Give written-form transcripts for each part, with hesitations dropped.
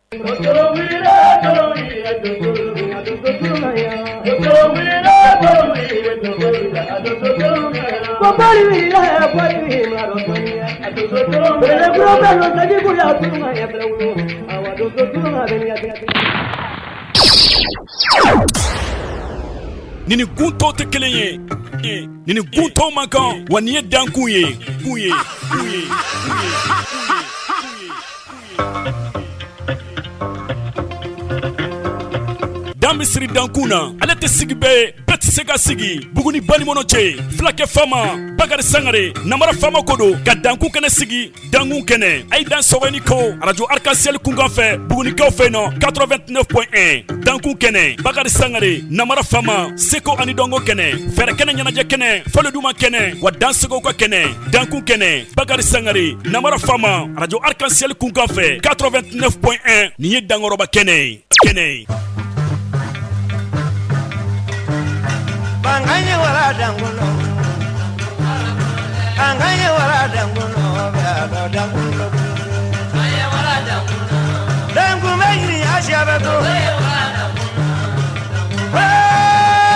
Nini gunto te kelen ye nini gunto man kan wa ni ye dankun ye Dan bɛ siri dankun na ale tɛ sigi bɛɛ tɛ se ka sigi Buguni Balimono cɛ Fulakɛ Fama Bakari Sangare Namara Fama ko don ka dankun kɛnɛ sigi dankun kɛnɛ a ye dan sɔgɔni ko radio Arc-en-Ciel kunkan fɛ Bugunikaw fɛ nɔ 89.1 dankun kɛnɛ Bakari Sangare Namara Fama Seko ani Dɔnko kɛnɛ fɛrɛ kɛnɛ ɲɛnajɛ kɛnɛ Fɔliduma kɛnɛ wa dansegow ka kɛnɛ dankun kɛnɛ Bakari Sangare Namara Fama radio Arc-en-Ciel kunkan fɛ 89.1 nin ye dankɔrɔba kɛnɛ Anganye wala danguno Anganye wala danguno Beado danguno Anganye wala danguno Dangu megri ashabato Anganye wala danguno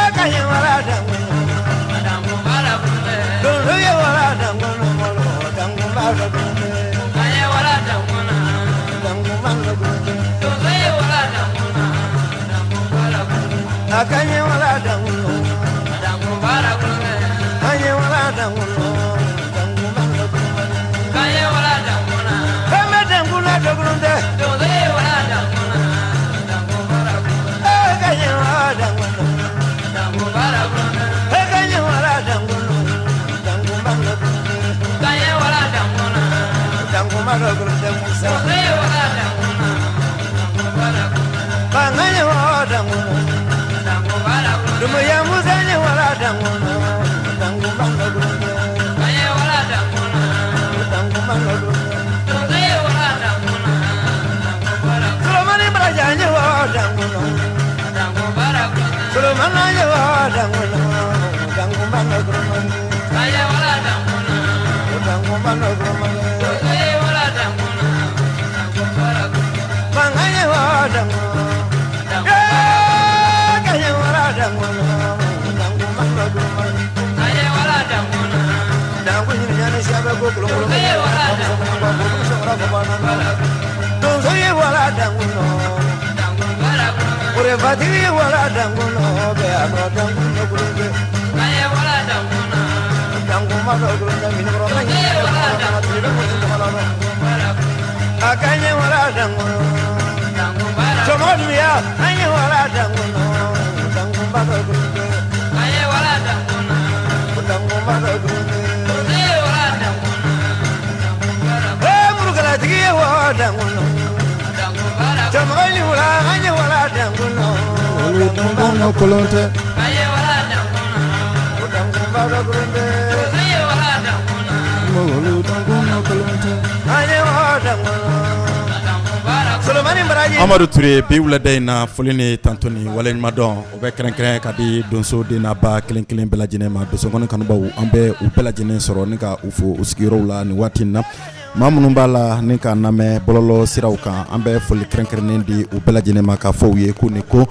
Anganye wala danguno Dangu bala bunde Dunye wala danguno Dangu bala bunde Anganye wala danguno Dangu bala bunde Dunye wala danguno Dangu bala bunde Anganye wala danguno Kanye wala danguno, dangu manga kuma. Kanye wala danguna, kame danguna danguna. Dole wala danguna, dangu bara kuma. Kanye wala danguna, dangu bara kuma. Kanye wala danguna, dangu manga kuma. Kanye wala danguna, dangu manga kuma. Dole wala danguna, dangu bara kuma. Kanye wala danguna, dangu bara kuma. Dumuya muzanye wala danguna. Dangu manga grunde, kanye wala danguna. Dangu manga grunde, kanye wala danguna. Dangu bara. Sulomani brajanye wala danguna. Dangu bara grunde. Sulomani wala danguna. Dangu manga grunde, kanye wala danguna. Dangu manga grunde, kanye wala danguna. Dangu bara grunde. Kanye wala danguna. Kanye wala danguna. Dangu manga grunde. Dangu ni nyane shabe go kulo kulo. Don't say wala dangu no. Dangu wala kulo. Ore vati wala dangu no. Be ano dangu no kulo. Kanye wala dangu no. Dangu ma do kulo ni no. Kanye wala dangu no. Akanye wala dangu no. Dangu bara. Somadu ya. Kanye wala dangu no. Dangu ma do kulo. Kanye wala dangu no. Dangu ma do kulo. Danguno, Jamali wala anya wala danguno. Olu danguno kolonte. Kanye wala danguno. Danguno kolonte. Kanye wala danguno. Olu danguno kolonte. Kanye wala danguno. Solomani Baraji. Amadou Touré bi wula day na folini tantoni wala ma don o be kren kadi donso de na ba kelen belajine ma donso kono kanu bawu ambe u belajine soro ni ka ufo uskiro la ni watina. Mamunun bala ni ka name bololo siraw kan an bɛ foli kɛrɛnkɛrɛnnen di u bɛɛ lajɛlen ma ka fɔ u ye ko ni ko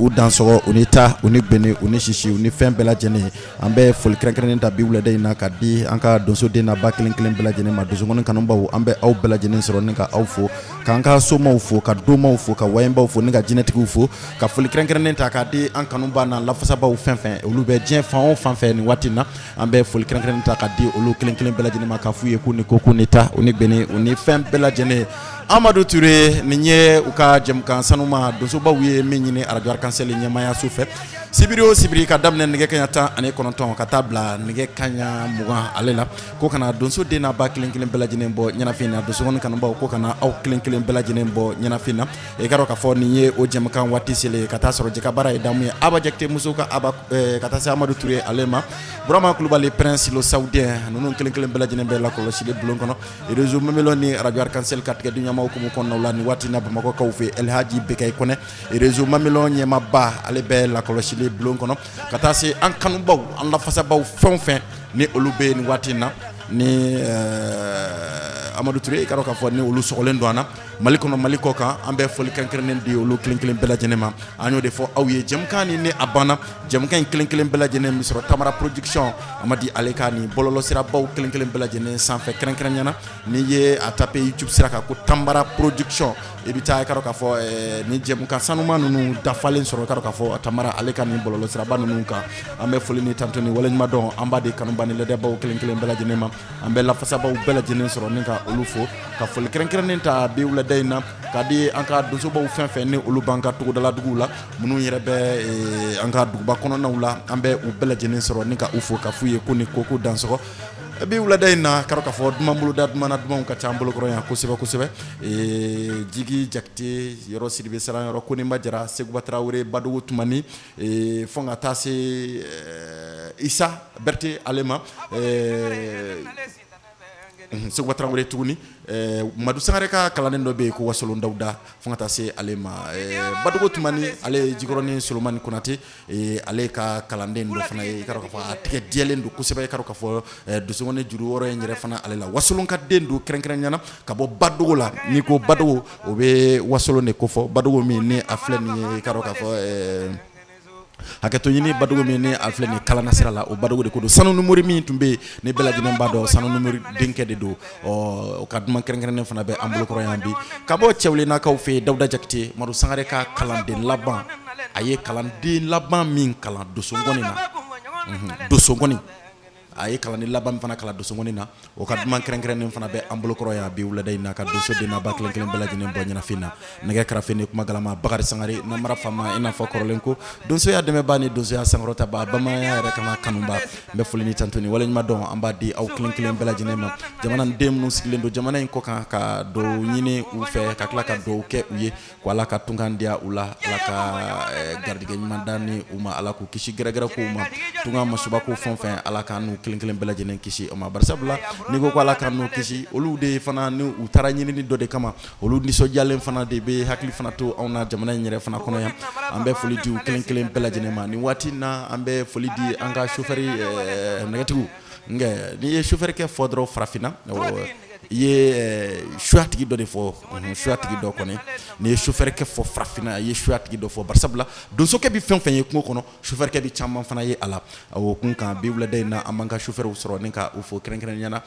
u dansɔgɔ u ni ta u ni gbene u ni sisi u ni fɛn bɛɛ lajɛlen an bɛ foli kɛrɛnkɛrɛnnen ta bi wulada in na ka di an ka donso den na ba kelen bɛɛ lajɛlen ma donsokɔni kanubaw an bɛ aw bɛɛ lajɛlen sɔrɔ ni ka aw fo k'an ka somaw fo ka domaw fo ka wayenbaw fo ni ka jinɛtigiw fo ka foli kɛrɛnkɛrɛnnen ta ka di an kanuba na lafasabaw fɛn olu bɛ diɲɛ fan o fan fɛ nin waati na an bɛ foli kɛrɛnkɛrɛnnen ta ka di olu kelen bɛɛ lajɛlen ma ka f'u ye ko ni ko ni ta u ni gbene u ni fɛn bɛɛ lajɛlen Amadou Touré nin ye u ka jɛmukan sanuma donsobaw ye min ɲini radio Arc-en-Ciel ɲɛmaya su fɛ sibiri o sibiri ka daminɛ nɛgɛ kaɲa 19 ka taa bila nɛgɛ kaɲa 20 ale la ko kana donso den n'a ba kelen bɛɛ lajɛlen bɔ ɲɛnafin na donsokɔni kanubaw ko kana aw kelen bɛɛ lajɛlen bɔ ɲɛnafin na i ka dɔn k'a fɔ nin ye o jɛmukan waati selen ka taa sɔrɔ jɛkabara ye damu ye Aba Jakite muso ka Aba ka taa se Amadou Touré ale ma Burama Kulubali Prince le Saoudien ninnu kelen bɛɛ lajɛlen bɛ lakɔlɔsili bulon kɔnɔ réseau Mamelo ni radio Arc-en-Ciel ka tigɛ duɲama hukumu kɔnɔnaw la ni waati na Bamakɔ kaw fɛ El Hadji Bekayi Kɔnɛ réseau Mamelo ɲɛmaba ale bɛ lakɔlɔsili bulon kɔnɔ ka taa se an kanubaw an lafasabaw fɛn ni olu bɛ ni waati na ni Amadou Touré karo ka fo ni olu sogolen do ana Mali kono Mali ko kan an bɛ foli kɛrɛnkɛrɛnnen di olu kelen kelen bɛɛ lajɛlen ma an y'o de fɔ aw ye jɛmukan ni a banna jɛmukan in kelen kelen bɛɛ lajɛlen mi sɔrɔ Tamara production Amadi ale ka ni bɔlɔlɔ sira baw kelen kelen bɛɛ lajɛlen sanfɛ kɛrɛnkɛrɛnɲana ni ye a tape YouTube sira kan ko Tamara production i bɛ taa karo ka fɔ ni jɛmukan sanuma ninnu dafalen sɔrɔ karo ka fɔ Tamara ale ka ni bɔlɔlɔ siraba ninnu kan an bɛ foli ni tanto ni waleɲuman dɔn an b'a di kanuba ni lɛdɛbaw kelen kelen bɛɛ lajɛlen ma an bɛ lafasabaw bɛɛ lajɛlen sɔrɔ ni ka olu fo ka foli kɛrɛnkɛrɛnnen ta bi wulada in na ka di an ka donsobaw fɛn fɛn ni olu b'an ka togodala duguw la minnu yɛrɛ bɛ an ka duguba kɔnɔnaw la an bɛ u bɛɛ lajɛlen sɔrɔ ni ka u fo ka f'u ye ko ni koko dansɔgɔ bi wulada in na karo ka fɔ duman boloda dumana dumanw ka ca an bolokɔrɔ yan kosɛbɛ kosɛbɛ Jigi Jakite yɔrɔ Sidibe Saran yɔrɔ Konimba Jara Seguba Traoré Badogo Tumani fo ka taa se Isa Berté Alema Seguba Traoré tuguni Madu Sangare ka kalannen dɔ bɛ yen ko Wasolon Dawuda fo ka taa se ale ma Badogo Tumani ale Jikɔrɔni Solomani Konate ale ka kalanden dɔ fana ye karo ka fɔ a tigɛ diyɛlen don kosɛbɛ karo ka fɔ dusukɔnɛ juru wɔɔrɔ in yɛrɛ fana ale la Wasolon ka den don kɛrɛnkɛrɛnɲana ka bɔ Badogo la n'i ko Badogo o bɛ Wasolon de kofɔ Badogo min ni a filɛ nin ye karo ka fɔ hakɛto ɲini Badogo min ni a filɛ nin kalanna sira la o Badogo de ko don sanu numori min tun bɛ yen ni bɛɛ lajɛlen b'a dɔn sanu numori denkɛ de don o ka duman kɛrɛnkɛrɛnnen fana bɛ an bolokɔrɔ yan bi ka bɔ Cɛwlenakaw fɛ yen Dawuda Jakite Madu Sangare ka kalanden laban a ye kalanden laban min kalan Dosongɔni na Dosongɔni a ye kalanden laban min fana kalan Dosongɔni na o ka duman kɛrɛnkɛrɛnnen fana bɛ an bolokɔrɔ yan bi wulada in na ka donso den n'a ba kelen kelen bɛɛ lajɛlen bɔ ɲɛnafin na nɛgɛ kɛrɛfɛ ni kuma galama Bakari Sangare namara fama i n'a fɔ kɔrɔlen ko donsoya dɛmɛba ni donsoya sankɔrɔtaba bamananya yɛrɛ kana kanuba n bɛ foli ni tanto ni waleɲuman dɔn an b'a di aw kelen kelen bɛɛ lajɛlen ma jamana den minnu sigilen don jamana in kɔ kan ka dɔw ɲini u fɛ ka tila ka dɔw kɛ u ye ko Ala ka tunkan diya u la Ala ka garijɛgɛ ɲuman da ni u ma Ala k'u kisi gɛrɛgɛrɛ kow ma tunkan masuba ko fɛn fɛn Ala ka n'u kelen kelen bɛɛ lajɛlen kisi o ma barisabula ni ko Ala ka n'u kisi olu de fana ni u taara ɲinini dɔ de kama olu nisɔndiyalen fana de bɛ hakili fana to anw na jamana in yɛrɛ fana kɔnɔ yan an bɛ foli di u kelen kelen bɛɛ lajɛlen ma nin waati na an bɛ foli di an ka chauffeur nɛgɛtigiw n'i ye chauffeur kɛ fɔ dɔrɔn farafinna i ye choix tigi dɔ de fɔ choix tigi dɔ kɔni n'i ye chauffeur kɛ fɔ farafinna i ye choix tigi dɔ fɔ barisabula donsokɛ bɛ fɛn fɛn ye kungo kɔnɔ chauffeur kɛ bɛ caman fana ye a la o kun kan bi wulada in na an b'an ka chauffeurw sɔrɔ ni ka u fɔ kɛrɛnkɛrɛnɲana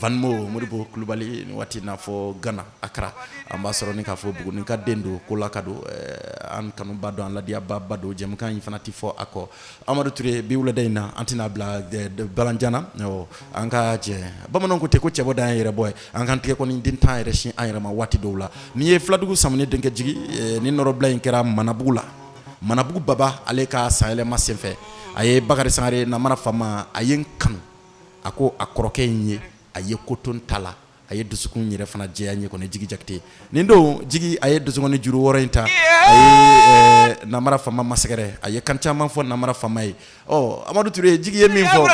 Vanmo Modibo Kulubali ni waati n'a fɔ Gana Accra an b'a sɔrɔ ni k'a fɔ Buguni ka den don ko la ka don an kanuba don an ladiyaba ba don jɛmukan in fana ti fɔ a kɔ Amadu Touré bi wulada in na an tɛna bila balanjana an ka jɛ bamananw ko ten ko cɛbɔ dan yɛrɛ bɔ ye an kan tigɛ kɔni den tan yɛrɛ sin an yɛrɛ ma waati dɔw la n'i ye Filadugu Samuni denkɛ jigi ni nɔrɔbila in kɛra Manabugu la Manabugu Baba ale ka sanyɛlɛma senfɛ a ye Bakari Sangare namara fama a ye n kanu a ko a kɔrɔkɛ in ye a ye koton ta la a ye dusukun yɛrɛ fana jɛya ɲɛ kɔni Jigi Jakite nin don Jigi a ye dusukɔni juru wɔɔrɔ in ta a ye namara fama masɛgɛrɛ a ye kan caman fɔ namara fama ye Amadu Touré Jigi ye min fɔ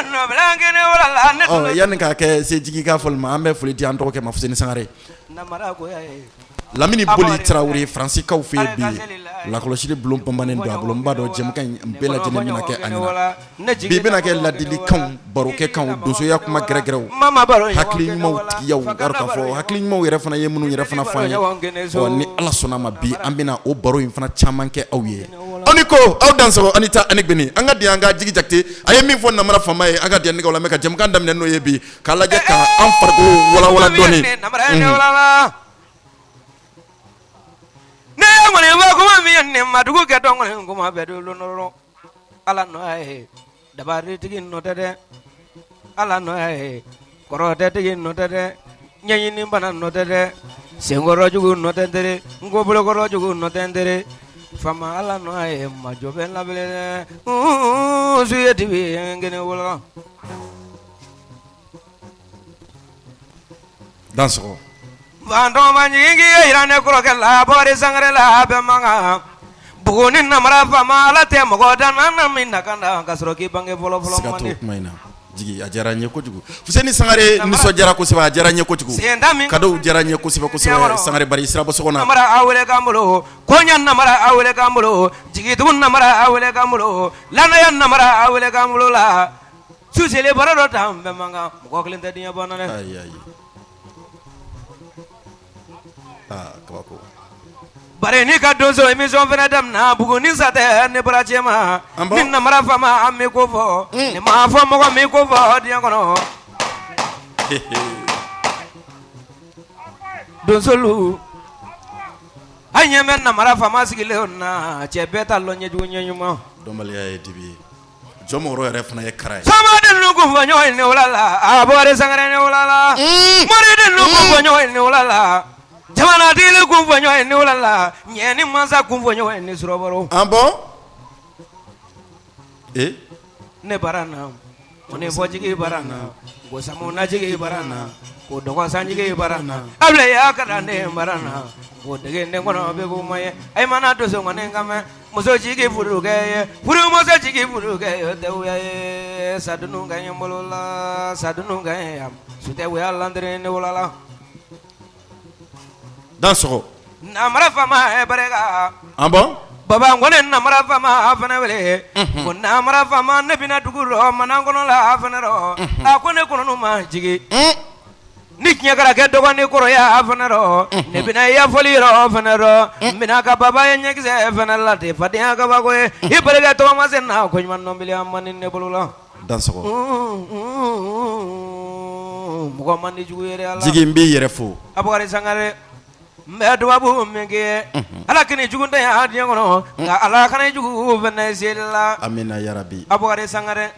yanni k'a kɛ se Jigi ka fɔli ma an bɛ foli di an dɔgɔkɛ ma Fuseni Sangare Lamini Boli Traoré Fransikaw fɛ yen bi lakɔlɔsili bulon panpannen don a bolo n b'a dɔn jɛmukan in bɛɛ lajɛlen bɛna kɛ a ɲɛna bi bɛna kɛ ladilikanw barokɛkanw donsoya kuma gɛrɛgɛrɛw hakili ɲumanw tigiyaw k'a fɔ hakili ɲumanw yɛrɛ fana ye minnu yɛrɛ fana fɔ an ye ni Ala sɔnna ma bi an bɛna o baro in fana caman kɛ aw ye aw ni ko aw dansɔgɔ ani ta ani gbeni an ka di an ka Jigi Jakite a ye min fɔ namara fama ye an ka di nɛgɛw la mɛ ka jɛmukan daminɛ n'o ye bi k'a lajɛ ka an farikolo walawala dɔɔni ne ngone ba kuma mi ne madugu ke don ngone kuma be do no ala no ai dabari tigi no tede ala no ai koro tigi no tede nyanyi ni bana no tede sengoro jugu no tede ngobolo koro jugu no tede fama ala no ai majobe la bele suye tibi ngene wala dansɔgɔ Vando manjingi irane kuroke la Bakari Sangare la bemanga Buguni namara fama la te mogo danana minna kanda kasro ki bange folo mani maina Jigi a diyara n ye kojugu Fuseni Sangare nisɔndiyara kosɛbɛ a diyara n ye kojugu cadeau diyara n ye kosɛbɛ kosɛbɛ Sangare bari sirabɔ so kɔnɔ namara awele kambulo konya namara awele kambulo Jigi tugun namara awele kambulo lanaya namara awele kambulo la susele barado tam bemanga mogo kelen te dinya bonane kabako bare ni ka donso émission fana damna bugu ni sate ne barachema ni namara fama ami ko fo ni ma fo mo mi ko fo dia kono donsolu anya men namara fama sigile onna chebeta lo nyeju nyuma dombali ay dibi jomoro yɛrɛ fana ye kara ye sama den nu kun fɔ ɲɔgɔn ye ne wulala a bɔre sangare ne wulala mori den nu kun fɔ ɲɔgɔn ye ne wulala jamanatigi kun fɔ ɲɔgɔn ye ne wulala ɲɛni mansa kun fɔ ɲɔgɔn ye ne surɔbaro an bɔn ne bara na ko ne fɔjigi bara na ko samunajigi bara na ko dɔgɔsanjigi bara na abile ya kada ne bara na ko dege ne kɔnɔ bɛ ko ma ye ay mana doso ŋɔni kamɛ muso jigi furu kɛ ye furu muso jigi furu kɛ ye tɛ wuya ye sadunu ka ye bolo la sadunu ka ye yam su tɛ wuya landiri ne wulala dan sɔgɔ namara fama ye barika an bɔn baba ko ne namara fama a fana wele ko namara fama ne bɛna dugu rɔ mana kɔnɔ la a fana rɔ a ko ne kɔnɔ ma jigi ni tiɲɛ kɛra kɛ dɔgɔnin kɔrɔya a fana rɔ ne bɛna yafɔli rɔ fana rɔ n bɛna ka baba ye ɲɛkisɛ fana la ten fadenya kabako ye i barika tɔgɔ ma se na ko ɲuman nɔbili a man di ne bolo la dan sɔgɔ mɔgɔ man di jugu ye dɛ ala jigi n b'i yɛrɛ fo Abubakari Sangare n bɛ dubabu min kɛ ala kini jugu tɛ yan diɲɛ kɔnɔ nka ala kana jugu fana seli la amina yarabi Abubakari Sangare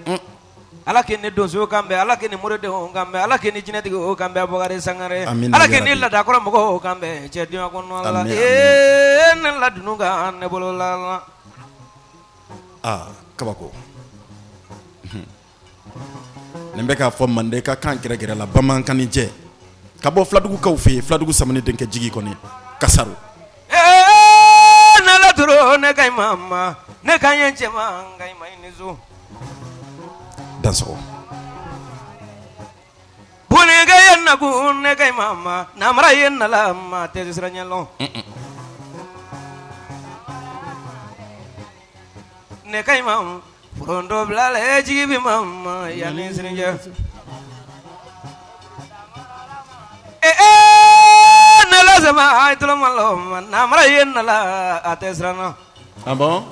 ala kini donso kan bɛn ala kini moridenw kan bɛn ala kini jinɛtigiw kan bɛn Abubakari Sangare ala kini ladakɔrɔ mɔgɔw kan bɛn cɛ diɲɛ kɔnɔ la ne ladunu kan ne bolo la kabako nin bɛ k'a fɔ manden ka kan gɛrɛgɛrɛ la bamanankan ni jɛ ka bɔ filadugukaw fɛ yen filadugu samani denkɛ jigi kɔni kasaru ne laturu ne ka ɲi mama ne ka ɲi cɛma n ka ɲi ma ɲini so dan sɔgɔ bunikɛ ye naku ne ka ɲi mama namara ye nala ma tɛ sira ɲɛlɔn ne ka ɲi mama foronto bilala e jigi bi mama yanni sirijɛ nala sama ay tuloma lo namara ye nala a tɛ siranna an bɔn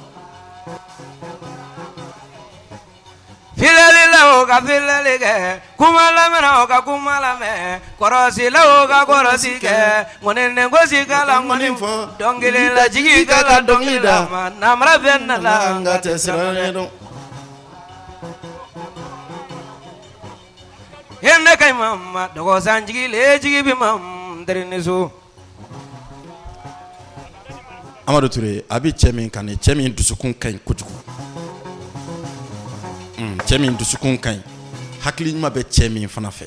filɛli la o ka filɛli kɛ kuma lamɛnna o ka kuma lamɛn kɔrɔsi la o ka kɔrɔsi kɛ ŋɔninen gosi k'a la ŋɔni fɔ dɔnkili la jigi k'a la dɔnkili la ma namara bɛ nala nka tɛ siranna dɔn ye ne ka ɲi mama dɔgɔsan jigi le jigi bi mam terini so Amadu Ture a bɛ cɛ min kan nin cɛ min dusukun ka ɲi kojugu cɛ min dusukun ka ɲi hakili ɲuman bɛ cɛ min fana fɛ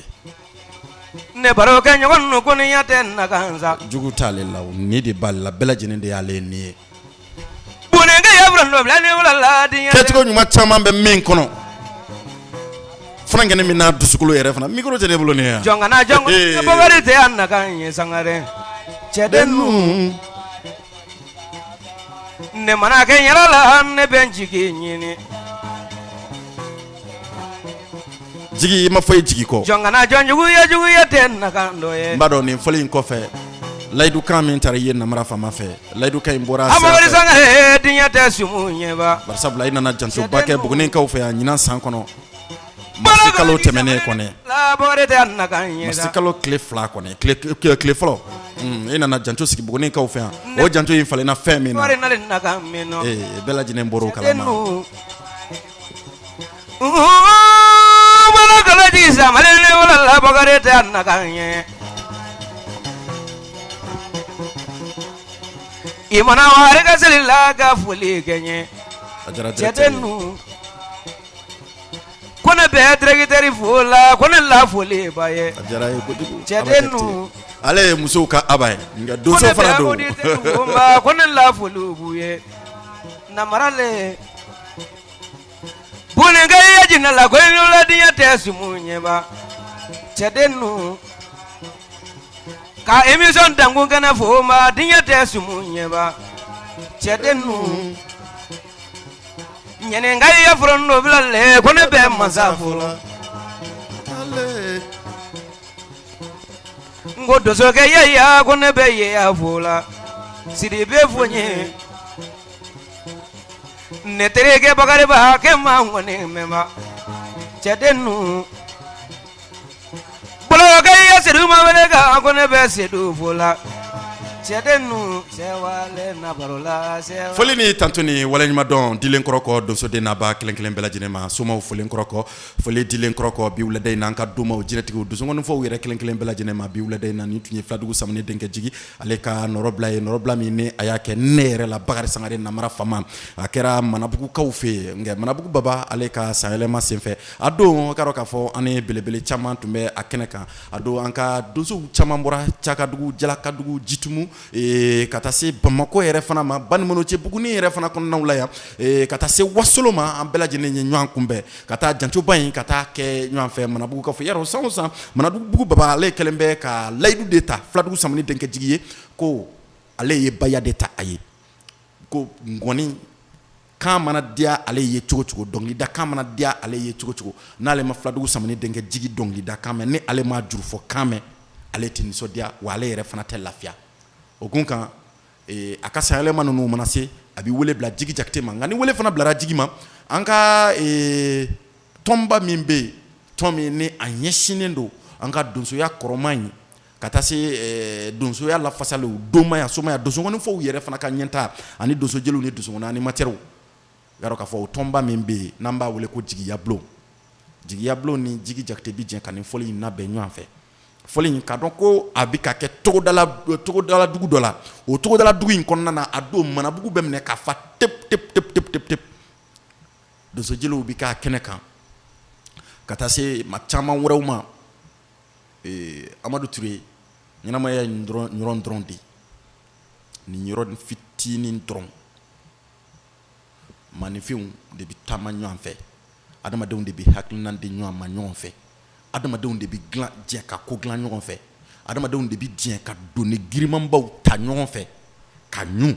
ne baro kɛ ɲɔgɔn nu ko ni ya tɛ na gansa jugu t'ale la o ni de b'ale la bɛɛ lajɛlen de y'ale ni ye bunikɛ ye foronto bila ni wulala diɲɛ kɛcogo ɲuman caman bɛ min kɔnɔ fana kɛnɛ min n'a dusukolo yɛrɛ fana mikoro tɛ ne bolo nin yan jɔnkana jɔnkana Abubakari tɛ a nakan ye Sangare cɛden nu ne mana kɛ yɛrɛ la ne bɛ n jigi ɲini jigi i ma fɔ i jigi kɔ jɔnkana jɔnjugu ye tɛ nakan dɔ ye n b'a dɔn nin fɔli in kɔfɛ layidu kan min taara i ye namara faama fɛ layidu kan in bɔra Abubakari Sangare diɲɛ tɛ sumu ɲɛba bari sabula i nana jansoba kɛ Bugunikaw fɛ yan ɲinan san kɔnɔ marisi kalo tɛmɛnen kɔnɛ marisi kalo tile fila kɔnɛ tile fɔlɔ i nana janso sigi Bugunikaw fɛ yan o janso in falenna fɛn min na bɛɛ lajɛlen bɔra o kalama kalaji samalen wala Abubakari tɛ a nakan ye i mana wari ka seli la ka foli kɛ n ye cɛden nu ko ne bɛ directeur fo la ko ne la foli ba ye cɛden nu ale ye musow ka aba ye nka donso fana don ko ne la foli b'u ye namara le bunikɛ ye jinɛ la ko i la diɲɛ tɛ sumu ɲɛba cɛden nu ka émission dankun kɛnɛ fo ma diɲɛ tɛ sumu ɲɛba cɛden nu ɲɛninka i ye foronto bila le ko ne bɛ masa fo la ngo dosoke ya ko ne be ya fola sidi be fonye ne tereke bagare ba ke ma ngone mema chadenu bolo ga ya sedu ma wele ga ko ne be sedu fola chadenu sewale na barola sewa foli ni tantoni walenyuma don dilen kroko donso de naba kelen bela jinema suma folen kroko foli dilen kroko bi wulade nan ka duma o jinetigo donso ngon fo wire kelen bela jinema bi wulade nan ni tunye fladugu samne denke jigi ale ka norobla mi ne ayake nere la bagari sangare na mara fama akera manabugu kawfe nge manabugu baba ale ka sahelema senfe ado karo ka fo ane belebele chama tumbe akeneka ado anka donso chama mbora chaka dugu jalaka dugu jitumu kata se Bamako yɛrɛ fana ma Banimono cɛ Buguni yɛrɛ fana kɔnɔnaw la yan kata se Wasolo ma an bɛɛ lajɛlen ye ɲɔgɔn kunbɛn ka taa jancoba in ka taa kɛ ɲɔgɔn fɛ Manabugu ka fɔ yarɔ san o san Manabugu baba ale kɛlen bɛ ka layidu de ta Filadugu Samani denkɛ jigi ye ko ale ye baya de ta a ye ko ngɔni kan mana diya ale ye cogo cogo dɔnkilida kan mana diya ale ye cogo cogo n'ale ma Filadugu Samani denkɛ jigi dɔnkilida kan mɛn ni ale ma juru fɔ kan mɛn ale tɛ nisɔndiya wa ale yɛrɛ fana tɛ lafiya o kun kan a ka sayɛlɛma ninnu mana se a bɛ wele bila Jigi Jakite ma nka ni wele fana bilara Jigi ma an ka tɔnba min bɛ yen tɔn min ni a ɲɛsinnen don an ka donsoya kɔrɔma in ka taa se donsoya lafasaliw donmaya somaya donsokɔninfɔw yɛrɛ fana ka ɲɛta ani donsojeliw ni donsokɔnɔ animatɛrw yarɔ k'a fɔ o tɔnba min bɛ yen n'an b'a wele ko Jigiya Bulon ni Jigi Jakite bi jɛ ka nin fɔli in labɛn ɲɔgɔn fɛ fɔli in ka dɔn ko a bɛ ka kɛ togodala dugu dɔ la o togodala dugu in kɔnɔna na a don Manabugu bɛ minɛ ka fa tep donsojeliw bɛ k'a kɛnɛ kan ka taa se ma caman wɛrɛw ma Amadu Ture ɲɛnamaya ɲɔrɔn dɔrɔn de nin yɔrɔ fitinin dɔrɔn maninfinw de bɛ taama ɲɔgɔn fɛ adamadenw de bɛ hakilina di ɲɔgɔn ma ɲɔgɔn fɛ adamadenw de bɛ jɛ ka ko dilan ɲɔgɔn fɛ adamadenw de bɛ jɛ ka doni girimanbaw ta ɲɔgɔn fɛ ka ɲu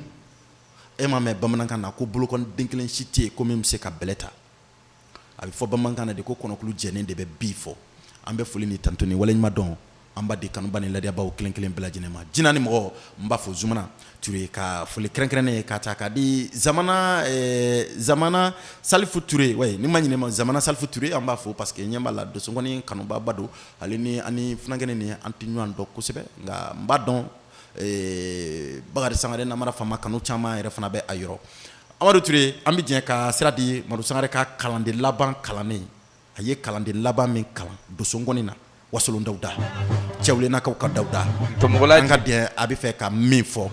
e ma mɛn bamanankan na ko bolokɔni den kelen si tɛ yen ko min bɛ se ka bɛlɛ ta a bɛ fɔ bamanankan na de ko kɔnɔkulu jɛnen de bɛ bi fɔ an bɛ foli ni tantoni waleɲuman dɔn an b'a di kanuba ni ladiyabaw kelen bɛɛ lajɛlen ma jina ni mɔgɔ n b'a fɔ Zumana Ture ka foli kɛrɛnkɛrɛnnen ye ka ta ka di Zamana Salifu Ture ouais ni ma ɲinɛ ma Zamana Salifu Ture an b'a fɔ parce que ɲɛ b'a la donsokɔni kanubaba don ale ni ani funankɛnin ni an tɛ ɲɔgɔn dɔn kosɛbɛ nka n b'a dɔn Bakari Sangare namara fama kanu caman yɛrɛ fana bɛ a yɔrɔ Amadu Ture an bɛ jɛ ka sira di Madu Sangare ka kalanden laban kalannen a ye kalanden laban min kalan donsokɔni na Wasolo Dawuda Cɛwlenakaw ka Dawuda an ka diɲɛ a bɛ fɛ ka min fɔ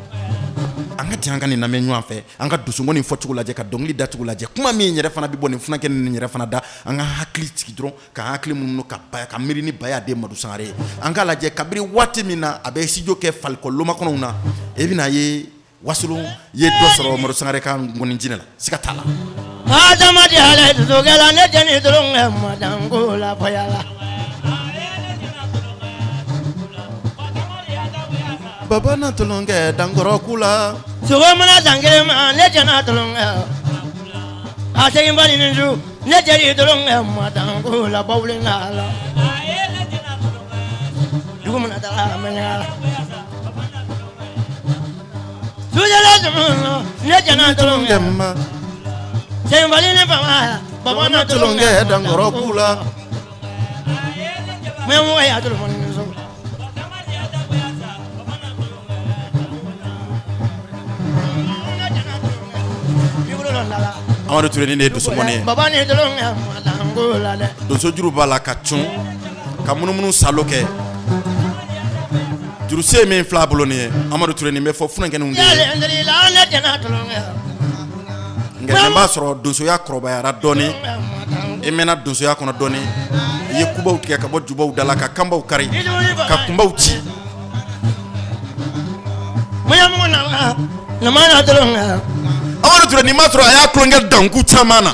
an ka diɲɛ an ka nin lamɛn ɲɔgɔn fɛ an ka dusukɔni fɔcogo lajɛ ka dɔnkili dacogo lajɛ kuma min yɛrɛ fana bɛ bɔ nin funankɛnin nin yɛrɛ fana da an ka hakili sigi dɔrɔn ka hakili minnu ka miiri ni baya den Madu Sangare ye an ka lajɛ kabiri waati min na a bɛ studio kɛ Falikɔ Lomakɔnɔw na e bɛna ye Wasolo ye dɔ sɔrɔ Madu Sangare ka ngɔninjinɛ la siga t'a la Adamadiya dusukɛla ne jɛni dɔrɔn kɛ madanko la fɔyala Baba na tolonkɛ dankɔrɔ kula sogo mana san kelen ma ne jɛna tolonkɛ a segin bani ni su ne jɛni dɔrɔn kɛ madanko la bawulen ka la dugu mana taga a mɛnɛga la sujɛla tuma ne jɛna tolonkɛ ma segin bani ni fama baba na tolonkɛ dankɔrɔ kula mɛ mɔgɔ y'a tolo mani ni su Amadu Ture ni ne dusukɔni ye baba ni dɔrɔn kɛ madanko la dɛ donso juru b'a la ka cun ka munumunu salo kɛ juru se min fila bolo nin ye Amadu Ture nin bɛ fɔ funankɛninw de ye nka nin b'a sɔrɔ donsoya kɔrɔbayara dɔɔni e mɛnna donsoya kɔnɔ dɔɔni i ye kubaw tigɛ ka bɔ jubaw da la ka kanbaw kari ka kunbaw ci Amadu Ture nin b'a sɔrɔ a y'a tulonkɛ danku caman na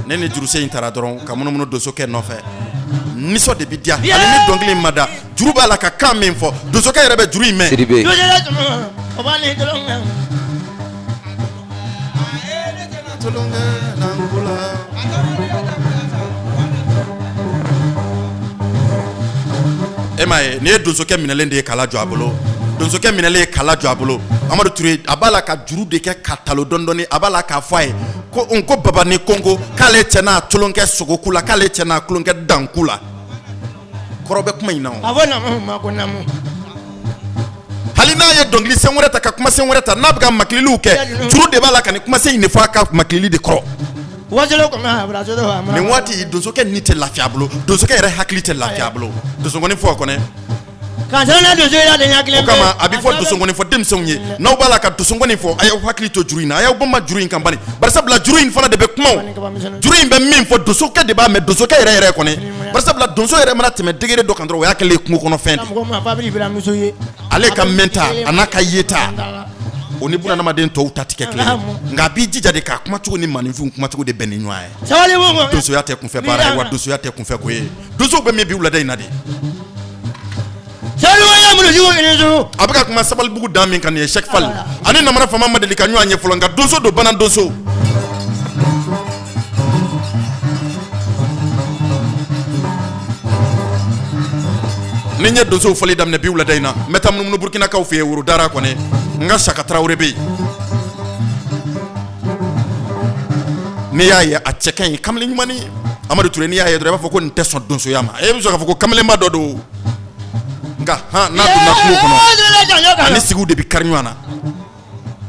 ne ni juruse in taara dɔrɔn ka munumunu donsokɛ nɔfɛ nisɔn de bɛ diya ale ni dɔnkili in ma da juru b'a la ka kan min fɔ donsokɛ yɛrɛ bɛ juru in mɛn e ma ye, nin ye donsokɛ minɛlen de ye kala jɔ a bolo. Donsokɛ minɛlen ye kala jɔ a bolo. Amadu Ture a b'a la ka juru de kɛ ka talo dɔɔni a b'a la k'a fɔ a ye ko baba ni Kongo k'ale cɛ n'a tulonkɛ sogoku la k'ale cɛ n'a tulonkɛ danku la. Kɔrɔ bɛ kuma in na o. A fɔ namu ma ko namu. Hali n'a ye dɔnkili sen wɛrɛ ta ka kumasen wɛrɛ ta n'a bɛ ka makililiw kɛ juru de b'a la ka nin kumasen in de fɔ a ka makilili de kɔrɔ. Nin waati donsokɛ ni tɛ lafiya bolo donsokɛ yɛrɛ hakili tɛ lafiya bolo donsokɔni fɔ kɔnɛ. O kama a bɛ fɔ donsokɔni fɔ denmisɛnw ye n'aw b'a la ka donsokɔni fɔ a y'aw hakili to juru in na a y'aw bɔnma juru in kan bani barisabula juru in fana de bɛ kuma juru in bɛ min fɔ donsokɛ de b'a mɛn donsokɛ yɛrɛ kɔnɛ barisabula donso yɛrɛ mana tɛmɛ degré dɔ kan dɔrɔn o y'a kɛlen ye kungo kɔnɔfɛn de ale ka mɛnta a n'a ka yeta o ni bunadamaden tɔw ta tɛ kɛ kelen ye nka a b'i jija de k'a kumacogo ni maninfinw kumacogo de bɛn ni ɲɔgɔn ye donsoya tɛ kunfɛ baara ye wa donsoya tɛ kunfɛ ko ye donsow bɛ min bi wulada in na de. A bɛ ka kuma Sabalibugu dan min kan nin ye Cheikh Fall ani Namara Fama ma deli ka ɲɔgɔn ye fɔlɔ nka donso don bana donso. Ni n ye donsow fɔli daminɛ bi wulada in na n bɛ taa munumunu Burkinakaw fɛ yen Worodara kɔni n ka Saka Tarawele bɛ yen. N'i y'a ye a cɛ ka ɲi kamalen ɲuman Amadu Ture n'i y'a ye dɔrɔn i b'a fɔ ko nin tɛ sɔn donsoya ma e bɛ sɔn k'a fɔ ko kamalenba dɔ don. Nka n'a donna kungo kɔnɔ ani sigiw de bɛ kari ɲɔgɔn na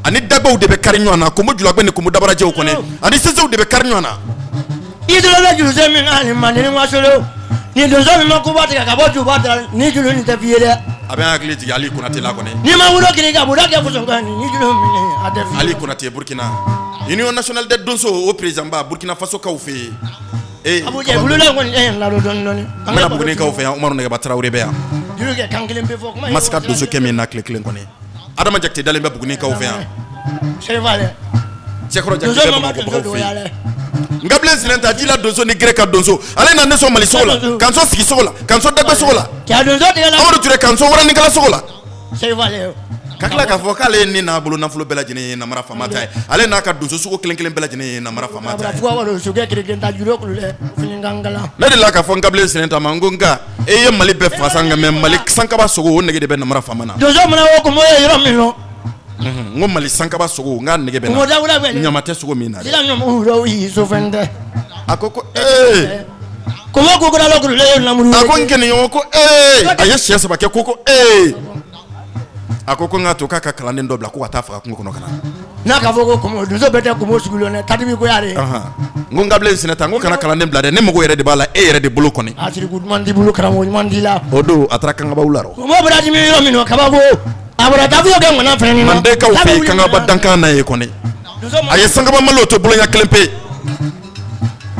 ani dagbaw de bɛ kari ɲɔgɔn na komo julabɛ ni komo dabarajɛw kɔnɔ ani sesew de bɛ kari ɲɔgɔn na. I dɔrɔn jurusɛ min na ni manden wasolo ni donso min ma koba tigɛ ka bɔ juba ta ni juru nin tɛ f'i ye dɛ. A bɛ hakili jigin Ali Konate la kɔni. Ni ma wolo kiri ka buda kɛ fusɔkan ni juru min a tɛ f'i ye. Ali Konate Burkina Union nationale des donso o président ba Burkina Faso kaw fɛ yen. Abu Jɛ bulu la kɔni la dɔɔni dɔɔni. An bɛna Buguni kaw fɛ yan Umaru Nɛgɛba Tarawele bɛ yan. Masika donso kɛ min na tile kelen kɔni Adama Jakite dalen bɛ Buguni kaw fɛ yan. Cɛkɔrɔ Jakite bɛ Bamakɔ bagaw fɛ yen. Nka bilen sinɛ ta ji la donso ni gere ka donso ale na ne sɔn Mali sogo la k'an sɔn sigi sogo la k'an sɔn dagbe sogo la Amadu Ture k'an sɔn waranikala sogo la ka tila k'a fɔ k'ale ni n'a bolo nafolo bɛɛ lajɛlen ye Namara Fama ta ye ale n'a ka donso sugu kelen kelen bɛɛ lajɛlen ye Namara Fama ta ye. Ne de la k'a fɔ n ka bilen sinɛ ta ma n ko nka e ye Mali bɛɛ faga san nka mɛ Mali sankaba sogo o nege de bɛ Namara Fama na. Donso mana o kuma ye yɔrɔ min nɔ. N ko Mali sankaba sogo n k'a nege bɛ na ɲama tɛ sogo min na dɛ. A ko ee. Kɔmɔ ko kɔrɔ la kurulen lamuru. A ko n kɛnɛ ɲɔgɔn ko ee a ye siɲɛ saba kɛ ko ee. A ko n k'a to k'a ka kalanden dɔ bila ko ka taa faga kungo kɔnɔ ka na. N'a ka fɔ ko kɔmɔ donso bɛɛ tɛ kɔmɔ sugu lɔn dɛ tatibi ko y'ale. N ko n ka bilen sinɛ ta n ko kana kalanden bila dɛ ne mago yɛrɛ de b'a la e yɛrɛ de bolo kɔni. A siriku ɲuman t'i bolo karamɔgɔ ɲuman t'i la. O don a taara kangabaw la. Kɔmɔ bɛna dimi yɔrɔ min na kabako a bɔra tafiya kɛ ŋana fɛnɛ ni na. Mandekaw fɛ yen kangaba dankan na ye kɔni. A ye sangaba malo to boloɲɛ kelen pe.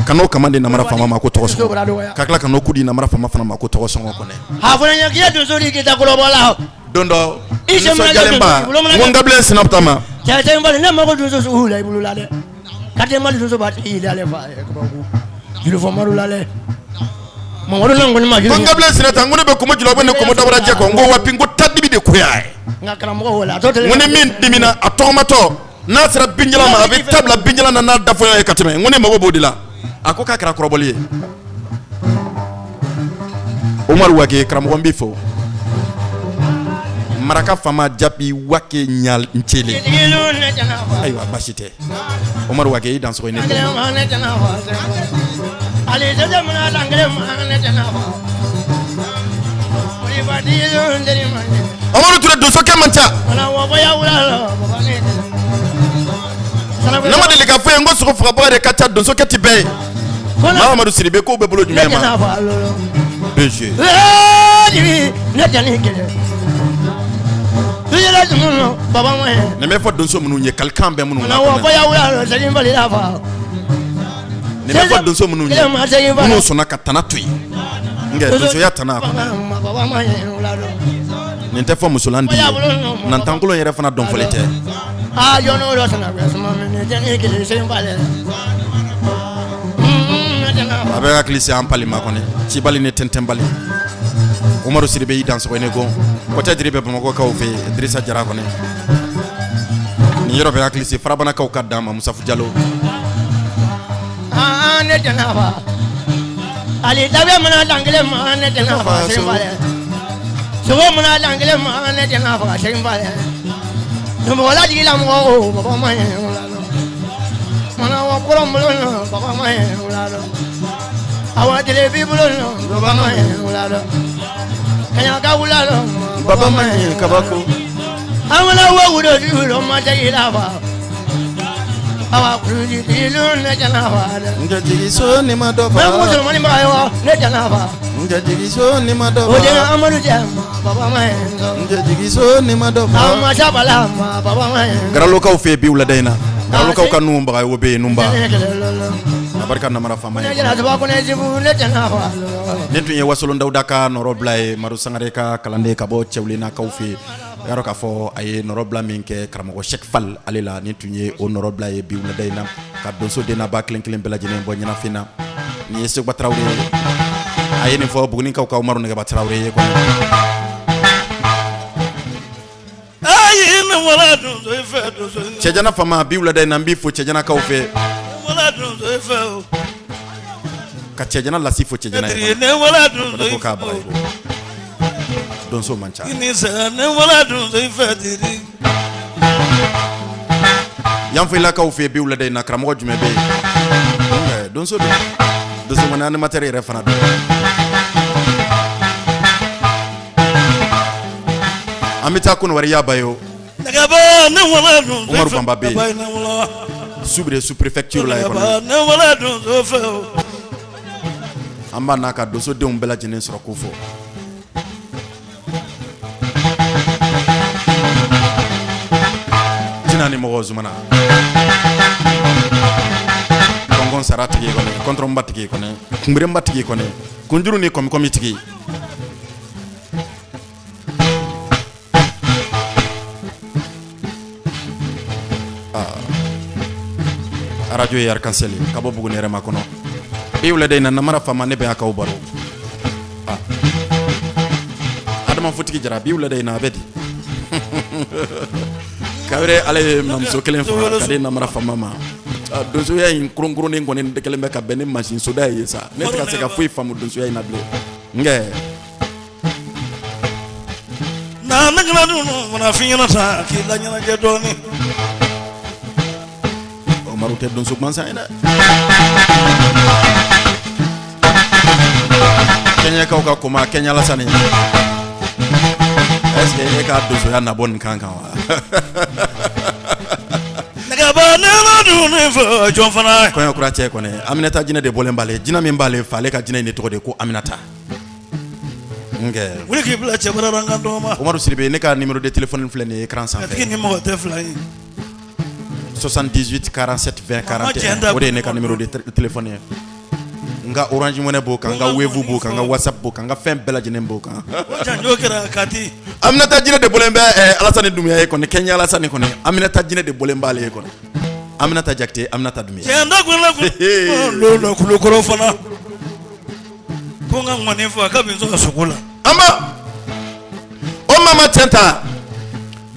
Ka n'o kama di Namara Fama ma ko tɔgɔ sɔngɔ ka tila ka n'o ku di Namara Fama fana ma ko tɔgɔ sɔngɔ kɔni. A fɔra ɲɛ k'i ye donso di k'i ta kɔlɔbɔ la. Don dɔ nisɔndiyalenba n ko n ka bilen sinapta ma. Cɛ Mali ne mago donso sugu la i bolo la dɛ. Kati Mali donso b'a tigi yi ale fa juru fɔ Madu la dɛ. Mamadu na kɔni ma juru. N ko n ka bilen sinata n ko ne bɛ komo julabɛ ni komo dabarajɛ kɔ n ko wa n ko tadibi de koya ye. Nka karamɔgɔ wala a tɔ tɛ. N ko ni min dimina a tɔgɔmatɔ n'a sera binjalan ma a bɛ tabila binjalan na n'a dafɔɲɔ ye ka tɛmɛ n ko ne mago b'o de la. A ko k'a kɛra kɔrɔbɔli ye. Umaru Wage karamɔgɔ n b'i fo. Maraka Fama Japi Wake Nyal Nchele. Ayiwa basi tɛ. Umaru Wage i dansogo ne. Umaru Ture donso kɛ man ca. Nama deli ka fɔ ye n ko sogo fagabaga de ka ca donso kɛ ti bɛɛ ye. Mahamadu Sidibe k'o bɛ bolo jumɛn ma. BG. Ne bɛ fɔ donso minnu ye kalikan bɛ minnu na. Ne bɛ fɔ donso minnu ye minnu sɔnna ka tana to yen. Nka donsoya tana kɔnɔ. Nin tɛ fɔ musolan di ye. Nantankolon yɛrɛ fana dɔnfɔli tɛ. A bɛ hakili se an pali ma kɔni cibali ni tɛntɛnbali Umaru Sidibe y'i dansogo ne ko côté diri bɛ Bamakɔkaw fɛ Idrissa Jara kɔni ni yɔrɔ bɛ hakili se Farabanakaw ka dan ma Musafu Jalo ne tɛna fa ali tabiya mana dan kelen ma ne tɛna fa sogo mana langile ma ne jana fa shin ba le no mo la jigila mo baba ma ye wala no mana wa ko mo no baba ma ye wala no awa tele bi bulo no baba ma ye wala no kanya ka wala no baba ma ye kabako amala wa wudo di lo ma jigila fa awa kruji di lo ne jana fa nja jigi so ni ma do fa ma mo mani ba yo ne jana fa nja jigi so ni ma do fa o de amadu jama baba ma ye nja jigi so ni ma do fa ma sha bala ma baba ma ye garalo kaw fe biwla dayna garalo kaw kan numba wo be numba barka na mara fama nentu ye wasolo ndawda ka norobla e maru sangare ka kalande ka bo chewlina kaw fe yaro ka fo ay norobla minke karamo chek fal alela nentu ye o norobla e biwla dayna ka do so dena ba klen klen bela jene bo nyina fina ni yesu batrawre ay ni fo bugni kaw kaw maru ne batrawre ye ko ay na wala do so fe do so chejana fama biwla dayna mbi fo chejana kaw fe wala do so fe ka chejana la sifo chejana ne wala do so ka ba don so mancha ni sa ne wala do so fe diri yam fay la kaw fe biwla dayna kramo jume be don so do so manana materi refana do amita kun wari yabayo daga ba ne wala do Umaru Bamba be subre sous préfecture la ba ne wala do so fe amba naka do so de umbela jenen soro kufo tinani mo zumana kongon sarati ke kone kontro mbatike kone kumbire mbatike kone kunjuru ni komitiki radio yar kanseli kabo bugu nere makono biwle de na mara fama ne be aka ubaro adama futiki jara biwle de na bedi kawre ale mamso kelen fa kade na mara fama ma donso ya in kurunguru ni ngone de kelen be ka bene machine soda yesa ne tika se ka fui famu donso ya inable nge na nagala do no na finyana ta ki la nyana je doni maruté don suk man sa ina Kenya ka ka kuma Kenya la sani est-ce que ka do so ya na bon kankan wa daga ba ne la do ne fo jon fana ko yakura che ko ne Aminata jina de bolen balé jina min balé fale ka jina ni to de ko Aminata nge wuli ki bla che bara ranga do ma Omarou Sidibé ne ka numéro de téléphone flé ni écran sans fait ni mo te fly 78 47 20 41 o de ne ka numéro de téléphone nga Orange Money boka nga Wave boka nga WhatsApp boka nga fem bela jinen boka janjo kera kati Aminata jine de bolembe Alassane Doumbouya e kono Kenya Alassane kono Aminata jine de bolembe ale kono Aminata Jakte Aminata Doumbouya yanda ko la ko lo ko ko fana ko nga ngone fo ka binzo asukula amba o mama tenta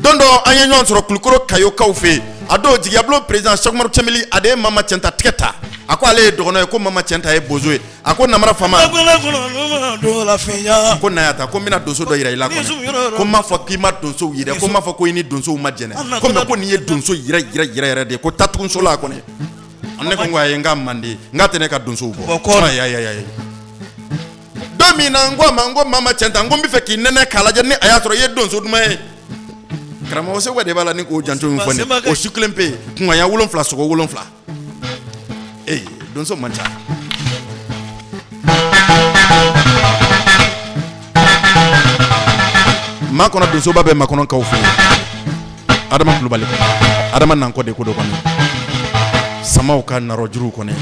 dondo anyanyon soro kulukoro kayo kawfe ado jigiablo président Chokmaru Chemili ade mama tenta tiketa ako ale dogono ko mama tenta e bozoe ako namara fama do la finya ko nayata ko mina donso do yira ila ko ma fo ki ma donso yira ko ma fo ko ini donso ma jene ko me ko ni ye donso yira de ko tatkun so la ko ne onne ko ngwa nga mandi ngate ka donso bo ya domina ngwa mama tenta ngombi fe ki nene kala jene ayatro ye donso duma e krama o se wade bala ni ko janto mi fone o suklempe kunwa ya wolon fla sogo wolon fla don so mancha ma kono don so babe ma kono kaw fu adama kulubali adama nan ko de ko do kono sama o kan na rojuru kono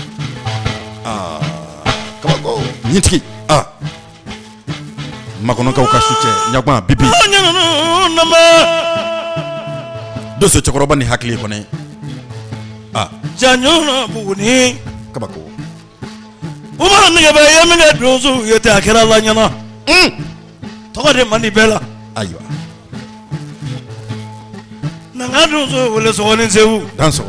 kabako nyitiki ma kono kaw ka suche nyagba bibi do so chokoroba ni hakli ko ne janyo buguni kabako uma ne ba yemega dozo yete akira la nyana to de mani bela aywa nanga dozo wala so wonen sewu danso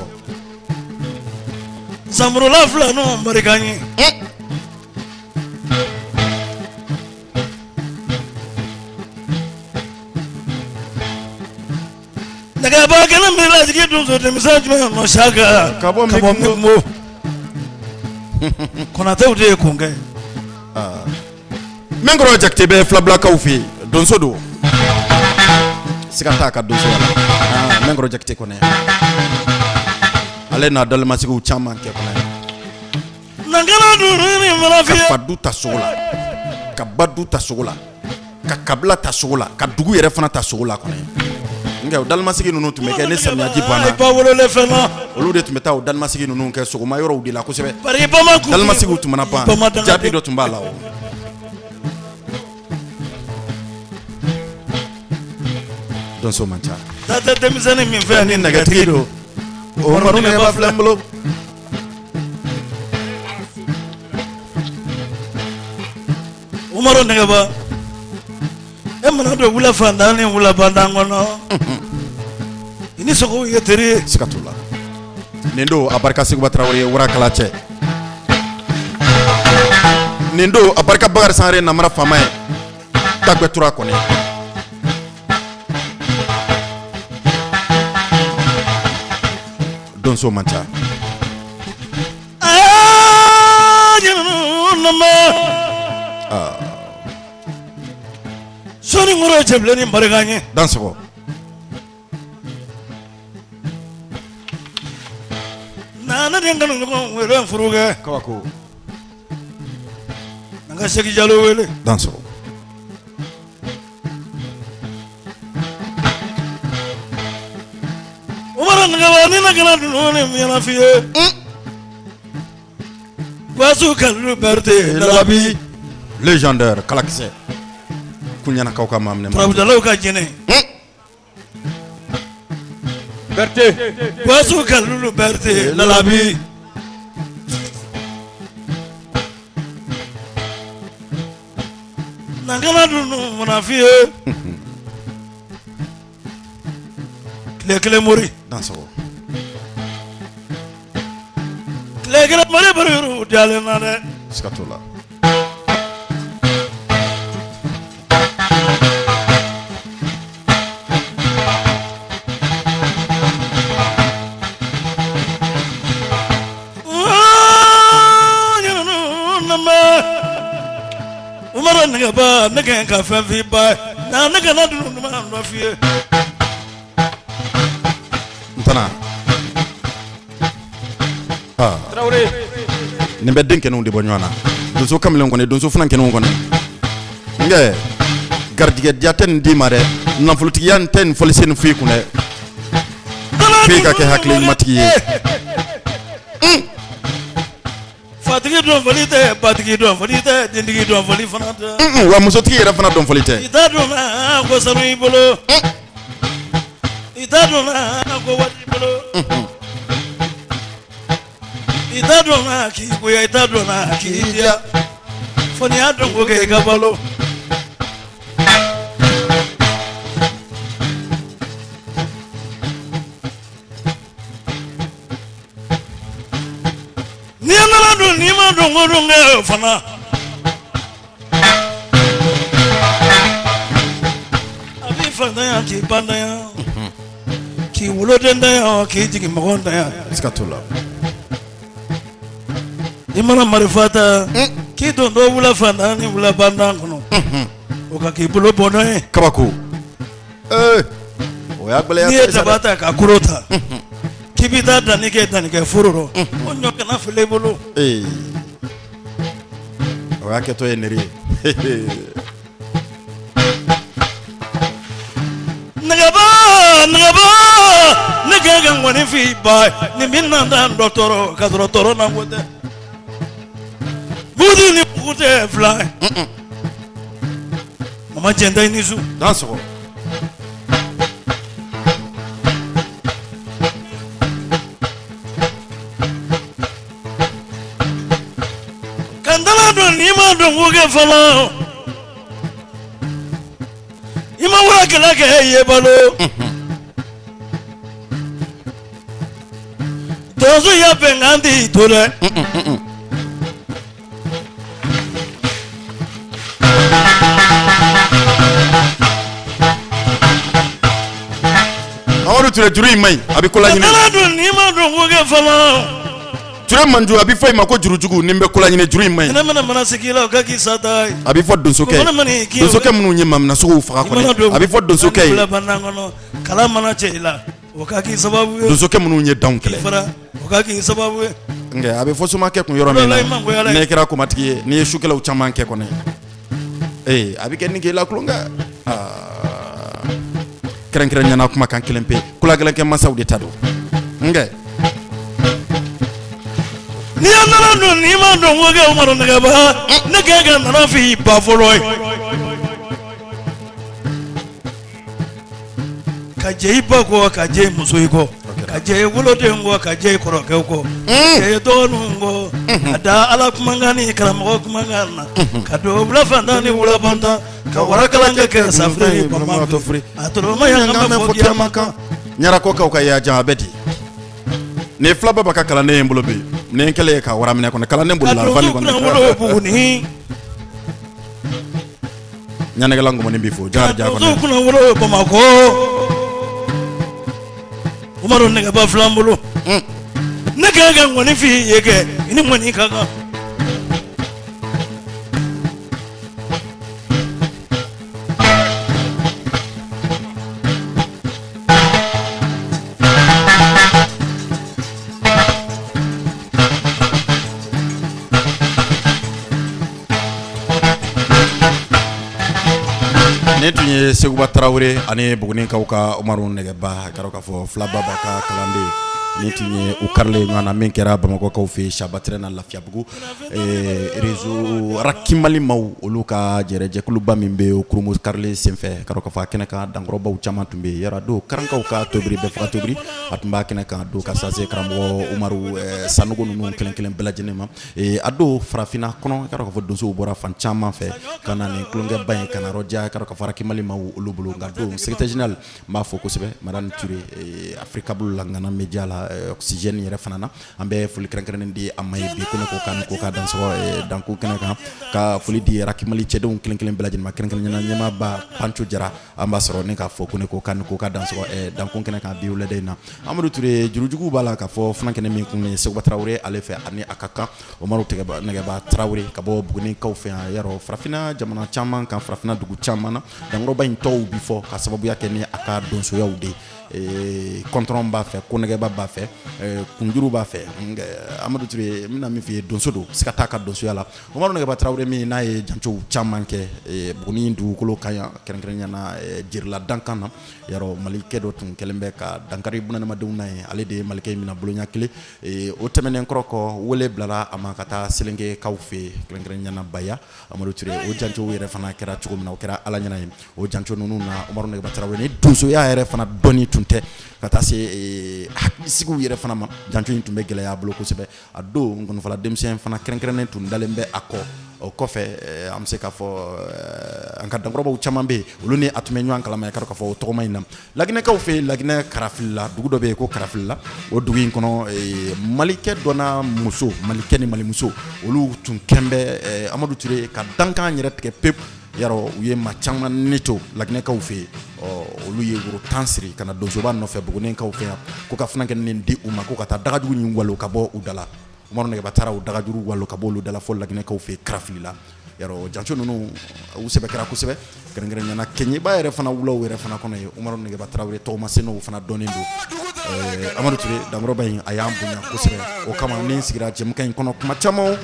zamro la fla no marigani nega ba kana mila jigi donso de misaj me no shaka Kabo mimo kona tawde kunga Mengoro jakte be flabla kawfi donso do sikata ka donso wala mengoro jakte kone ale na dal masigu chama ke kone nangana du ni marafiya fadu tasola ka badu tasola ka kabla tasola ka dugu yɛrɛ fana tasola kone nga dal masigi nunu tun bɛ kɛ ne samiyaji banna ba wolo le fena olu de tun bɛ taa o dal masigi nunu kɛ sogoma yɔrɔw de la kosɛbɛ bari bamaku dal masigiw tun mana ban jaabi dɔ tun b'a la o donso man ca tata denmisɛnnin min fɛ ni nɛgɛtigi don o maru nɛgɛba filɛ n bolo Umaru nɛgɛba e mana don wula fantan ni wula bantan kɔnɔ i ni sogow ye teri ye siga t'o la nin don a barika Seguba Tarawele ye wara kala cɛ nin don a barika Bakari Sangare namara faama ye Dagbe Tura kɔni donso man ca soni ngoro cɛbilen ni barika ye dansogo na den kanu ɲɔgɔn wele furu kɛ kabako an ka Seki Jalo wele dansogo Umaru nɛgɛba ni na kana dunu ni miyana f'i ye Wasu Kalilu Berete Lalabi légendaire kalakisɛ kunyana kaw ka maminɛ turabudalaw ka jɛnɛ Berté Wasu Kalilu Berete Lalabi na kana dunu mana f'i ye tile kelen mori dansogo tile kelen mori bari yɔrɔ diyalen na dɛ siga t'o la Umaru nɛgɛba ne kan ka fɛn f'i ba na ne kana dunu ɲuman dɔ f'i ye ntana Traoré nin bɛ den kɛnɛw de bɔ ɲɔgɔn na donso kamalen kɔni donso fana kɛnɛw kɔni nkɛ garijɛgɛ diya tɛ nin d'i ma dɛ nafolotigiya tɛ nin fɔlisen nin f'i kun dɛ f'i ka kɛ hakilimatigi ye fatigi dɔn fɔli tɛ batigi dɔn fɔli tɛ dentigi dɔn fɔli fana tɛ wa musotigi yɛrɛ fana dɔn fɔli tɛ i t'a dɔn na ko sanu i bolo i t'a dɔn na ko wari i bolo i t'a dɔn na k'i goya i t'a dɔn na k'i diya fo n'i y'a dɔn ko kɛ i ka balo n'i nana don n'i ma dɔn ko dun kɛ fana a b'i fantanya k'i bantanya k'i wolodentanya k'i jigin mɔgɔntanya siga t'o la i mana marifa ta k'i don dɔ wula fantan ni wula bantan kɔnɔ o ka k'i bolo bɔ dɔ ye kabako o y'a gbɛlɛya n'i ye daba ta ka koro ta k'i bɛ taa dannikɛ foro rɔ o ɲɔ kana fili i bolo o y'a kɛtɔ ye neri ye nɛgɛba ne kɛ ka ŋɔni f'i ba nin bɛ na taa dɔ tɔɔrɔ ka sɔrɔ tɔɔrɔ na ko tɛ buudi ni bugu tɛ fila a ma jɛn ta i ni su dansogo kan tala don n'i ma dɔn ko kɛ fɔlɔ i ma wura kɛlɛ kɛ i ye balo donso y'a bɛnkan t'i to dɛ Ture juru in mai abi kola ɲini ni ma dɔn ko kɛ fɔlɔ Ture manju abi fɔ i ma ko jurujugu nin bɛ kola ɲini juru in mai ne mana sigi la o ka k'i sata ye abi fɔ donsokɛ minnu ye mamina suguw faga kɔni abi fɔ donsokɛ ye kala mana cɛ i la o ka k'i sababu ye donsokɛ minnu ye danw kɛlɛ o ka k'i sababu ye nka a bɛ fɔ somakɛ kun yɔrɔ min na ne kɛra komatigi ye n'i ye sukɛlaw caman kɛ kɔni a bɛ kɛ nin k'i la kulonkɛ kɛrɛnkɛrɛnyana kumakan kelen pe kulagɛlɛnkɛ masaw de ta don nka ni an nana don ni ma dɔn ko kɛ Umaru Nɛgɛba ne kɛ ka nana f'i ba fɔlɔ ye ka jɛ i ba kɔ ka jɛ i muso i kɔ ka jɛ i woloden kɔ ka jɛ i kɔrɔkɛw kɔ ka jɛ i dɔgɔninw kɔ ka da Ala kumakan ni karamɔgɔ kumakan na ka don wulafɛtan ni wulabantan ka warakalankɛ kɛ safinɛ ni bamato a tɔrɔma yan ka mɛn fɔ kiyama kan ɲarakɔkaw ka yajan a bɛ di ni filaba b'a ka kalanden ye n bolo bi ni n kɛlen ye ka wara minɛ kɔnɔ kalanden bolo la fani kɔnɔ ɲanɛgɛla ngɔmɔni b'i fo jar jar kɔnɔ kuna wolo Bamako Umaru Nɛgɛba filan bolo ne ka ŋɔni f'i ye kɛ i ni ŋɔni ka kan ne tun ye Seguba Tarawele ani Bugunikaw ka Umaru Nɛgɛba k'a ka fɔ filaba b'a ka kalanden ni tun ye u karilen ɲɔgɔn na min kɛra Bamakɔkaw fɛ Sabatɛrɛ na Lafiyabugu réseau Rakimali maaw olu ka jɛrɛjɛkuluba min bɛ o kurumu karilen senfɛ k'a ka fɔ a kɛnɛ kan dankɔrɔbaw caman tun bɛ yara don karankaw ka tobiri bɛɛ faga tobiri a tun b'a kɛnɛ kan don ka sase karamɔgɔ Umaru Sanogo ninnu kelen kelen bɛɛ lajɛlen ma a don farafinna kɔnɔ k'a fɔ donsow bɔra fan caman fɛ ka na nin kulonkɛba in ka na yɔrɔ jan k'a fɔ Rakimali maaw olu bolo nka don secrétaire général n b'a fɔ kosɛbɛ Madame Ture Afrika bolo la Ngana Media la oxygène yɛrɛ fana na an bɛ foli kɛrɛnkɛrɛnnen di a ma ye bi ko ne ko kan ko ka dansɔgɔ danko kɛnɛ kan ka foli di Rakimali cɛdenw kelen kelen bɛɛ lajɛlen ma kɛrɛnkɛrɛnnenya ɲɛmaaba Pancho Jara an b'a sɔrɔ ne k'a fɔ ko ne ko kan ko ka dansɔgɔ danko kɛnɛ kan bi wulada in na Amadu Ture jurujugu b'a la k'a fɔ fana kɛnɛ min kun ye Seguba Tarawele ale fɛ ani a ka kan Umaru Nɛgɛba Tarawele ka bɔ Bugunikaw fɛ yan yarɔ farafinna jamana caman kan farafinna dugu caman na dankɔrɔba in tɔw bi fɔ ka sababuya kɛ ni a ka donsoyaw de kɔntɔrɔn b'a fɛ ko nɛgɛba b'a fɛ kunjuru b'a fɛ Amadu Ture n bɛna min f'i ye donso don siga t'a ka donsoya la Umaru Nɛgɛba Tarawele min n'a ye jancow caman kɛ Buguni dugukolo kan yan kɛrɛnkɛrɛnnenya jirila dankan na yarɔ malikɛ dɔ tun kɛlen bɛ ka dankari bunadamadenw na ye ale de ye malikɛ in minɛ boloɲa kelen o tɛmɛnen kɔrɔ kɔ wele bilara a ma ka taa Selenkɛkaw fɛ kɛrɛnkɛrɛnnenya Baya Amadu Ture o jancow yɛrɛ fana kɛra cogo min na o kɛra Ala ɲɛna ye o janco ninnu na Umaru Nɛgɛba Tarawele ni donsoya yɛrɛ fana dɔnni tun tɛ ka taa se hakilisigiw yɛrɛ fana ma janco in tun bɛ gɛlɛya a bolo kosɛbɛ a don nkɔnifala denmisɛn fana kɛrɛnkɛrɛnnen tun dalen bɛ a kɔ o kɔfɛ an bɛ se k'a fɔ an ka dankɔrɔbaw caman bɛ yen olu ni a tun bɛ ɲɔgɔn kalama ye k'a fɔ o tɔgɔma in na Laginɛkaw fɛ Laginɛ Karafilila dugu dɔ bɛ yen ko Karafilila o dugu in kɔnɔ malikɛ dɔ n'a muso malikɛ ni malimuso olu tun kɛn bɛ Amadu Ture ka dankan yɛrɛ tigɛ pepu yarɔ u ye maa caman ne to Laginɛkaw fɛ yen olu ye woro 10 siri ka na donsoba nɔfɛ Bugunikaw fɛ yan ko ka fana kɛ nin di u ma ko ka taa dagajugu ɲin walo ka bɔ u dala Umaru Nɛgɛba taara o dagajugu walo ka bɔ olu dala fɔ Laginɛkaw fɛ Karafilila yarɔ janco ninnu u sɛbɛ kɛra kosɛbɛ kɛrɛnkɛrɛnnenya kɛɲɛba yɛrɛ fana wulaw yɛrɛ fana kɔnɔ ye Umaru Nɛgɛba Tarawele tɔgɔmasenw fana dɔnnen don Amadu Ture dankɔrɔba in a y'an bonya kosɛbɛ o kama ni n sigira jɛmukan in kɔnɔ kuma caman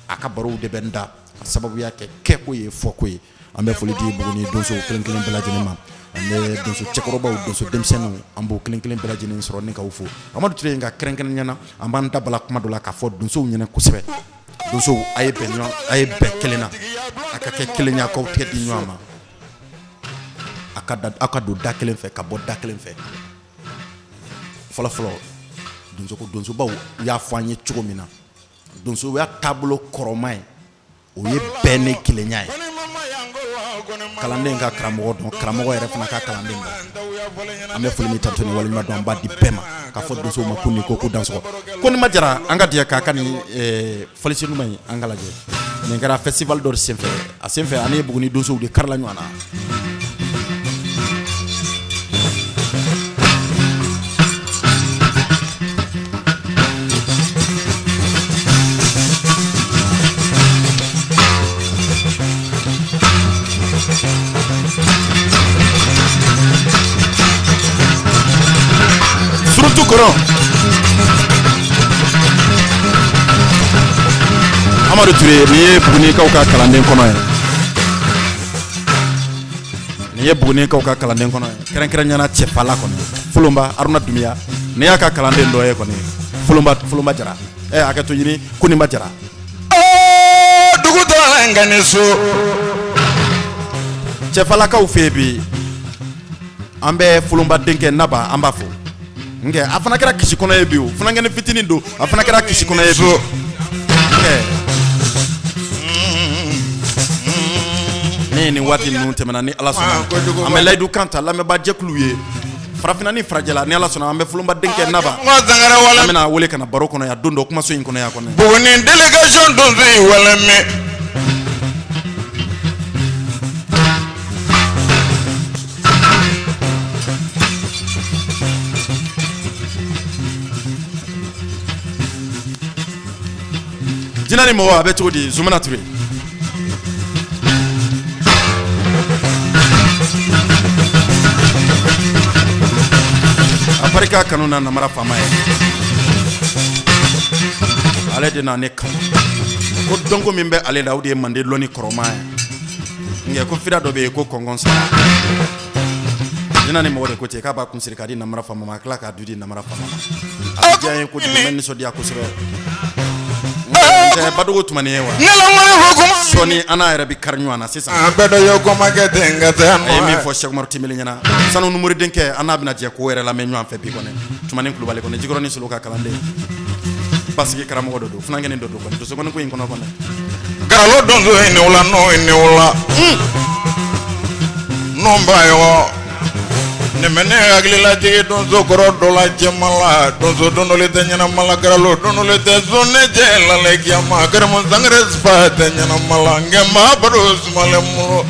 a ka barow de bɛ n da ka sababuya kɛ kɛko ye fɔko ye an bɛ foli di Buguni donso kelen kelen bɛɛ lajɛlen ma an bɛ donso cɛkɔrɔbaw donso denmisɛnninw an b'o kelen kelen bɛɛ lajɛlen sɔrɔ ni k'aw fo Amadu Ture ka kɛrɛnkɛrɛnnenya na an b'an da bala kuma dɔ la k'a fɔ donsow ɲɛna kosɛbɛ donsow a ye bɛn kelen na a ka kɛ kelen ye a k'aw tigɛ di ɲɔgɔn ma aw ka don da kelen fɛ ka bɔ da kelen fɛ fɔlɔfɔlɔ donsobaw y'a fɔ an ye cogo min na donsoya taabolo kɔrɔma ye o ye bɛn ni kelenya ye kalanden ka karamɔgɔ dɔn karamɔgɔ yɛrɛ fana ka kalanden dɔn an bɛ foli min ta to ni walima dɔn an b'a di bɛɛ ma k'a fɔ donsow ma ko nin ko dansɔgɔ ko ni ma jara an ka diɲɛ k'a ka nin fɔlisen ɲuman in an ka lajɛ nin kɛra festival dɔ senfɛ a senfɛ ani Buguni donsow de karila ɲɔgɔn na Amadou Koron. Amadou Touré ni ye Buguni kaw ka kalanden kɔnɔ ye. Ni ye Buguni kaw ka kalanden kɔnɔ ye. Kɛrɛnkɛrɛnyana cɛfala kɔni. Folonba Aruna Dumiya. Ni y'a ka kalanden dɔ ye kɔni. Folonba Jara. Hakɛto ɲini Koninba Jara. Dugu dɔrɔn la ngani so. Cɛfalakaw fɛ bi. An bɛ Folonba denkɛ Naba an b'a fɔ. Nge a fana kɛra kisi kɔnɔ ye bi o. Fana ngɛni fitinin don. A fana kɛra kisi kɔnɔ ye bi. Ne ni waati ninnu tɛmɛna ni Ala sɔnna. An bɛ layidu kan ta lamɛnba jɛkulu ye. Farafina ni farajɛla ni Ala sɔnna an bɛ Folonba denkɛ Naba. An bɛna wele ka na baro kɔnɔ yan don dɔ kumaso in kɔnɔ yan kɔnɔ. Buguni délégation donso yi wala mɛ. Jina ni mɔgɔ a bɛ cogo di Zumana Touré. A barika kanu na namara faama ye. Ale de na ne kanu. Ko dɔnko min bɛ ale la o de ye Mande lɔnni kɔrɔma ye. Nge ko fira dɔ bɛ yen ko kɔngɔn sara. Jina ni mɔgɔ de ko ten k'a b'a kunsiri k'a di namara faama ma a tila k'a du di namara faama ma. A diya n ye kojugu n bɛ nisɔndiya kosɛbɛ. Badogo tumani ye wa. Sɔni an n'a yɛrɛ bɛ kari ɲɔgɔn na sisan. A bɛɛ dɔ ye kɔma kɛ ten ka taa nɔ. A ye min fɔ Cheikh Umaru Tembeli ɲɛna. Sanu numuri denkɛ an n'a bɛna jɛ ko yɛrɛ lamɛn ɲɔgɔn fɛ bi kɔni. Tumani Kulubali kɔni Jikɔrɔ ni Solo ka kalanden. Basigi karamɔgɔ dɔ don funankɛnin dɔ don kɔni dosokɔni ko in kɔnɔ kɔni. Garalo donso ye ne wula n'o ye ne wula. N'o b'a ye wa. Nɛmɛ ne hakilila jigi donso kɔrɔ dɔ la jɛma la donso don dɔ le tɛ ɲɛnama la Garalo don dɔ le tɛ zon ne jɛ la le kiyama Kɛrɛmu sangare sifa tɛ ɲɛnama la nkɛ maa bado sumalen mulu.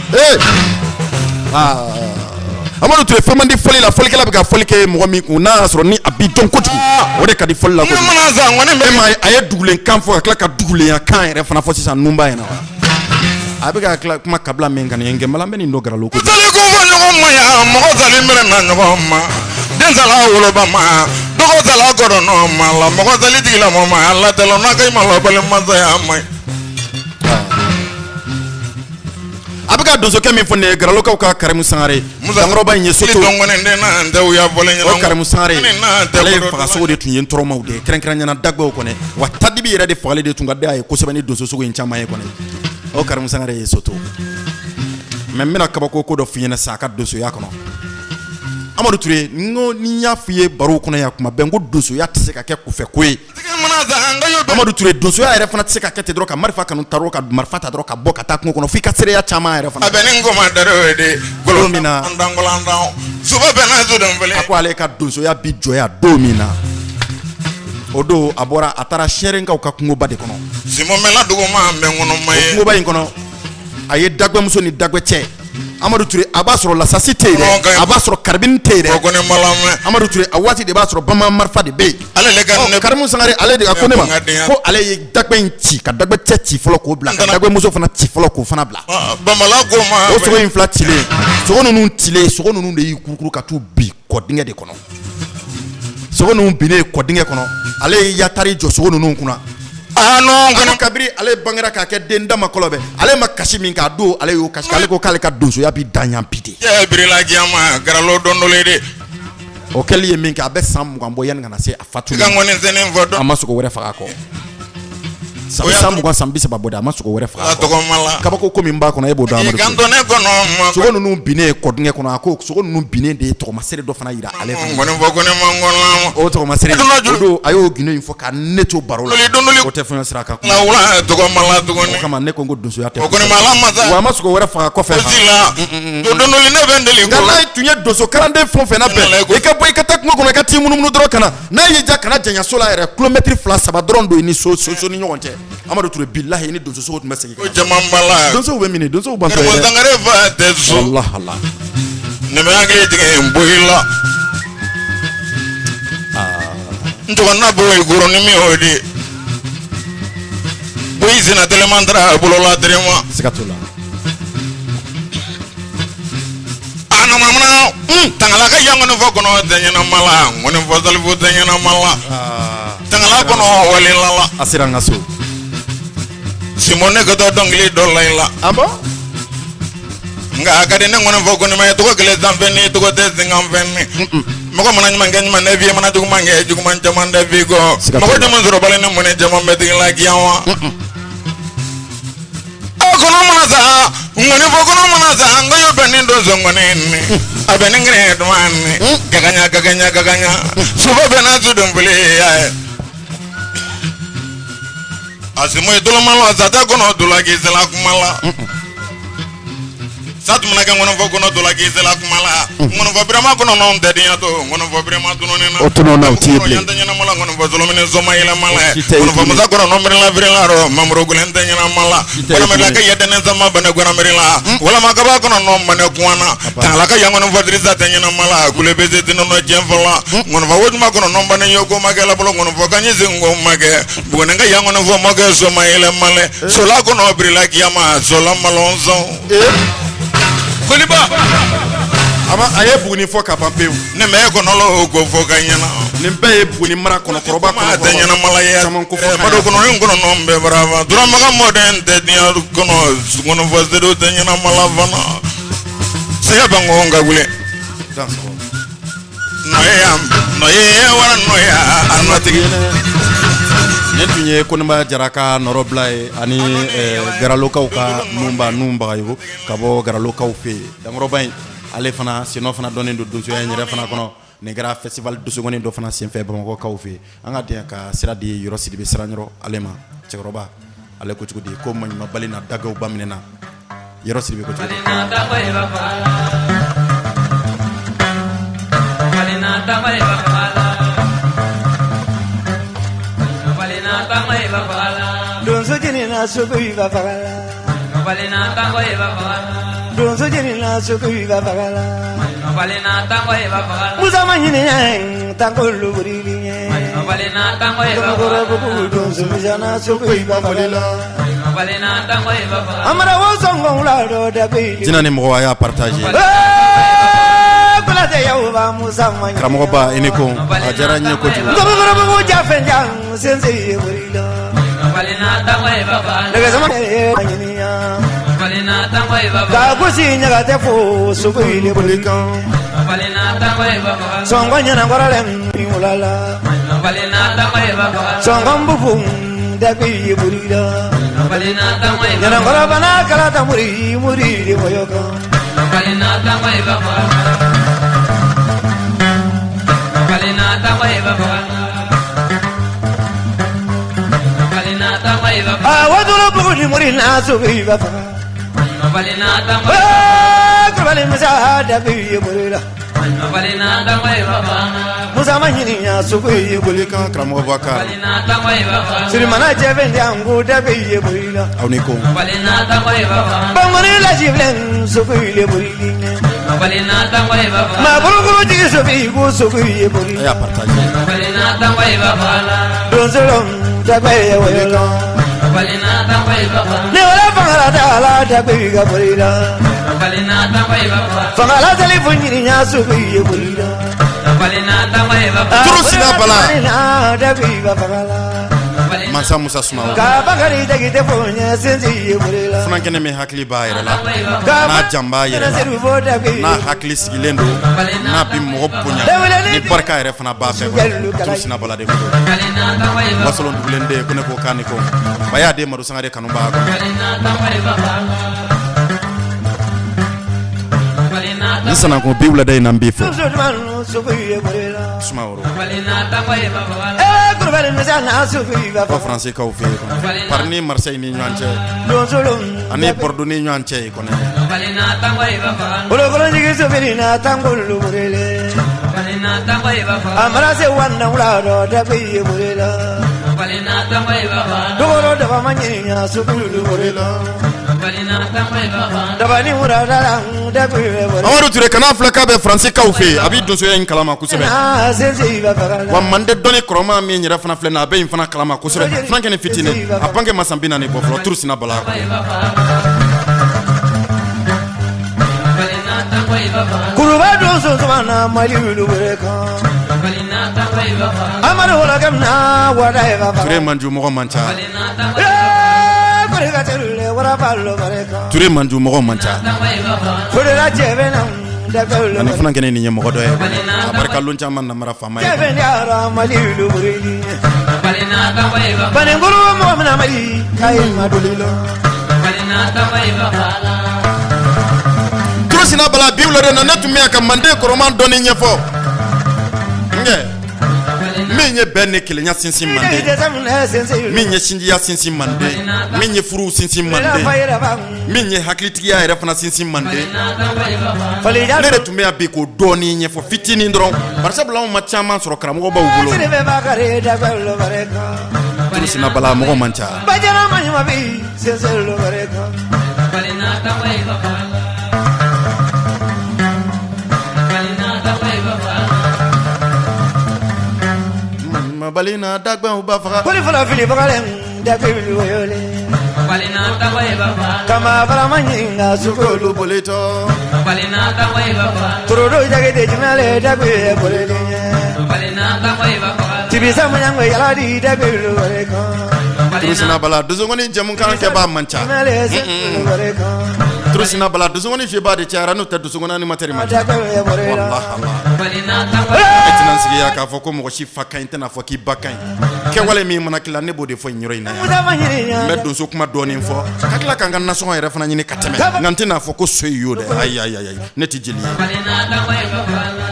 Amadou Touré fɛn man di fɔli la fɔlikɛla bɛ ka fɔli kɛ mɔgɔ min kun n'a y'a sɔrɔ ni a b'i dɔn kojugu o de ka di fɔli la kojugu. A ye dugulen kan fɔ ka tila ka dugulenya kan yɛrɛ fana fɔ sisan Numba ɲɛna wa. A bɛ ka tila kuma kabila min kan nin nkɛmala bɛ nin dɔ Garalo ko. Sali ko fɔ ɲɔgɔn ma yan mɔgɔ sali minɛ na ɲɔgɔn ma den sala woloba ma dɔgɔ sala kɔrɔ ma la mɔgɔ sali tigila mɔ ma ala tɛlɛ n'a ka ima la bali masaya ma. A bɛ ka donsokɛ min fɔ nin ye Garalokaw ka Karimu Sangare Sankɔrɔba in ye Soto. O Karimu Sangare ale ye fagasogo de tun ye tɔrɔmaw de kɛrɛnkɛrɛnyana Dagbaw kɔnɔ wa Tadibi yɛrɛ de fagali de tun ka da ye kosɛbɛ ni donso sogo in caman ye kɔnɔ. O Karimu Sangare ye Soto. Mais n bɛna kabako ko dɔ f'i ɲɛna sisan a ka donsoya kɔnɔ. Amadou Touré n ko ni y'a f'i ye baro kɔnɔ yan kuma bɛɛ n ko donsoya tɛ se ka kɛ kufɛ ko ye. Amadou Touré donsoya yɛrɛ fana tɛ se ka kɛ ten dɔrɔn ka marifa kanu ta dɔrɔn ka marifa ta dɔrɔn ka bɔ ka taa kungo kɔnɔ f'i ka seereya caman yɛrɛ fana. A bɛ ni ngoma dare de don min na suba bɛ n'a zo dɔn fɛlɛ. A ko ale ka donsoya bi jɔya don min na o don a bɔra a taara Sɛrenkaw ka kungoba de kɔnɔ. Simɔmɛla duguma bɛ ŋɔnɔ ma ye. O kungoba in kɔnɔ a ye Dagbamuso ni Dagba cɛ. Amadou Touré a b'a sɔrɔ lasasi tɛ yen dɛ a b'a sɔrɔ karibini tɛ yen dɛ. Amadou Touré a waati de b'a sɔrɔ bamanan marifa de bɛ yen. Karimu Sangare ale de ka ko ne ma ko ale ye Dagba in ci ka Dagba cɛ ci fɔlɔ k'o bila ka Dagbamuso fana ci fɔlɔ k'o fana bila. O sogo in fila cilen sogo ninnu cilen sogo ninnu de y'i kurukuru ka t'u bin kɔdingɛ de kɔnɔ. Sogo ninnu binnen kɔdingɛ kɔnɔ ale ye yatari jɔ sogo ninnu kunna. Kabiri ale bangera k'a kɛ den dama kɔlɔbɛ ale ma kasi min k'a don ale y'o kasi ale ko k'ale ka donsoya bi daɲan bi de. Birila jama Garalo don dɔ le de. O kɛli ye min kɛ a bɛ san 20 bɔ yanni ka na se a fatuli ma a ma sogo wɛrɛ faga kɔ. San 20 san 30 bɔ de a ma sogo wɛrɛ faga kɔ. Kabako ko min b'a kɔnɔ e b'o dɔn Amadou. Sogo ninnu binnen kɔdingɛ kɔnɔ a ko sogo ninnu binnen de ye tɔgɔmasere dɔ fana yira ale fana. O tɔgɔmasere o don a y'o gundo in fɔ ka ne to baro la o tɛ fɛn sira kan. O kama ne ko n ko donsoya tɛ. Wa a ma sogo wɛrɛ faga kɔfɛ. Nka n'a tun ye donso kalanden fɛn o fɛn na bɛn i ka bɔ i ka taa kungo kɔnɔ i ka t'i munumunu dɔrɔn ka na n'a y'i ja kana janya so la yɛrɛ kilomɛtiri 2-3 dɔrɔn don i ni so ni ɲɔgɔn cɛ. Amadou Touré bilahi ni donso sogo tun bɛ segin. Donsow bɛ minɛ donsow b'an fɛ dɛ. Allah. Ne bɛ hakili tigɛ n boyi la. N tɔgɔ bolo goro ni min y'o de. Boyi sina tɛlɛman taara a bolo la dɛrɛma. Siga t'o la. mana tangala ka yangono fo kono tanyana mala ngone fo salfu tanyana mala tangala kono walilala asira ngaso simone gato dongli dolaila abo nga kade ne ngone fo kono ma to ko kele zamfeni to ko tesingam fenni mako mana mangani mana vie mana to mange ju man jamanda vigo mako de manzuro bale ne mone jamambe tigla kiyawa kono mana sa ngone fo kono mana sa ngayo benindo zongone ni abene ngre dwan gaganya suba bena zudumbule ya asimo idolo malo azata kono dulagi zela kumala satu mana kan ngono fo kono dulagi zela kumala ngono fo brema kono non dediya to ngono fo brema to nonena otono na utible yanda nyana mala ngono fo zolomene zoma ila mala ngono fo muza kono no mrela vrela ro mamro gulente nyana mala wala mala ka yedene zama bana gona mrela wala makaba kono no mane kuana tala ka yangono fo driza nyana mala gule beze tino no jemfala ngono fo woduma kono no bane yoko magela bolo ngono fo kanyi zingo mage bugone nga yangono fo mage zoma ila male sola kono brila kiyama sola malonzo Koliba ama aye buguni fo ka pampeu ne me ko nolo go fo kanyana ne be buguni mara kono koroba kono tanyana malaya mado kono ngono nombe brava dura maga moden te dia kono ngono fo zedo tanyana malavana saya bango ngagule no ya wala no ya anatigi ne tunye konba jaraka noroblay ani garalokaw ka numba yo kabo garalokaw fe dangro bay ale fana sino fana donen do doso ya nyere fana kono ne gara festival do sogoni do fana sen fe bamako kaw fe anga de ka siradi yoro sidibe siranyoro alema cegroba ale ko cugudi ko man ma balina dagaw bamnena yoro sidibe ko cugudi Donso jeni na suku iba bagala. Balina tango iba bagala. Donso jeni na suku iba bagala. Balina tango iba bagala. Musa manyini yang tango luburi linye. Balina tango iba bagala. Donso mujana suku iba bagala. Balina tango iba bagala. Amara wosongo lado dabi. Jina ni mo ya partager. Kulate ya uba musa manyini. Karamogo ba eneko ajara nyeko tu. Ngoro jafenjang sense burila. Balina tango iba bagala. Daga sama manyini ya. Balina tango iba bagala. Ka kusinya ga tefo suku ile bulika. Balina tango iba bagala. Songo nyana ngorale ulala. Balina tango iba bagala. Songo mbufu dabi burila. Balina tango iba nyana ngora bana kala ta muri de moyoka. Balina tango iba bagala. Balina tango iba bagala. Balina tango iba bagala. Awadulu buguni muri nasu iba bagala. Balina tango Kubali masa dabi burila. Balina tango iba bagala. Musa manyini ya suku bulika Karamogo Bakar Balina tango iba bagala. Siri mana jevendi angu dabi burila. auniko Balina tango iba bagala. Bangoni la jivlen suku ile burila. Balina tango iba bagala. Ma buruguru jigi suku ile burila. ya partager Balina tango iba bagala. Donsolom dabi wayla. Balina tango iba bagala. Ne wala bangala dala dabi burila. Balina tango iba bagala. Bangala telefoni nya suku ile burila. Balina tango iba bagala. Turu sina bala dabi bagala. Mansa Musa Sumaworo Ka bagari dagi tefonya sensi burila. fana kene me hakli ba yɛrɛ la na jamba yɛrɛ la na hakli sigilen do na bi mɔgɔ bonya ni barika yɛrɛ fana b'a bɛɛ kɔnɔ turu sina bala de ko Balina tango iba wasolon dugulen de ko ne ko kan ko baya de madu sangare kanu ba ko Balina tango iba bagala. Balina ni sana ko bi wula de nan bi fo Sumanu suku ile burila. Sumaworo Balina tango iba bagala. Kurbali mizana suku iba ko bagala. français kaw fe ko parni Marseille ni ɲɔgɔn cɛ Donsolom ani Bordeaux ni ɲɔgɔn cɛ ko ne Balina tango iba bagala. Olo kolo jigi sufirina tangulu burele. Balina tango iba bagala. Amara se wanda ulado dabi burila. Balina tango iba bagala. Dogoro daba manyinya sukulu burila. Balina tango iba bagala. Daba ni urada dabi burila. Amadu Ture kana filɛ k'a bɛ français kaw fe a bi donsoya in kalama kosɛbɛ Na sensi iba bagala. wa mande dɔnni kɔrɔma min yɛrɛ fana filɛ na a bɛ in fana kalama kosɛbɛ fana kɛnɛ fitinin a bange masanbi na ni bɔ fɔlɔ turu sina bala Balina tango iba bagala. Kuru maliulu bureka amadu wala kamna wada eva Touré manju mɔgɔ man ca bureka terule wara ballo bureka Touré manju mɔgɔ man ca bureka jebena dakalo ani fana kɛnɛ nin ye mɔgɔ dɔ ye a barika lon caman namara faama ye jebena maliulu bureli banenguru mo mana mali kai madulilo Touré sina bala biwla de na ne tun bɛ ka manden kɔrɔman dɔɔni ɲɛfɔ nge min ye bɛn ni kelenya sinsin manden min ye sinjiya sinsin manden min ye furu sinsin manden min ye hakilitigiya yɛrɛ fana sinsin manden ne de tun bɛ bi ko dɔɔni ɲɛfɔ fitinin dɔrɔn barisabula anw ma caman sɔrɔ karamɔgɔ b'aw bolo Touré sina bala mɔgɔ man ca Balina dagba uba faga Kuli fala fili fagalem dagbe bilu yole Balina tawaiba kama fala manyinga sukulu boleto Balina tawaiba Turudo jagede jimale dagbe bolele Balina tawaiba Tibisa manyangwe yaladi dagbe bilu wareka Touré sina bala duzongoni jamun kan ke ba mancha Touré sina bala duzongoni je ba de tiara no ta duzongona ni materi mancha wallahi Balina tawaiba etinan sigi ya ka fɔ ko mɔgɔ si fa kaɲi tɛna fɔ k'i ba kaɲi kɛwale min mana kila ne b'o de fɔ nin yɔrɔ in na yan n bɛ donso kuma dɔɔnin fɔ ka tila ka n ka nasɔngɔ yɛrɛ fana ɲini ka tɛmɛ nka n tɛna fɔ ko so ye yo dɛ ayi ayi ayi ne tɛ jeli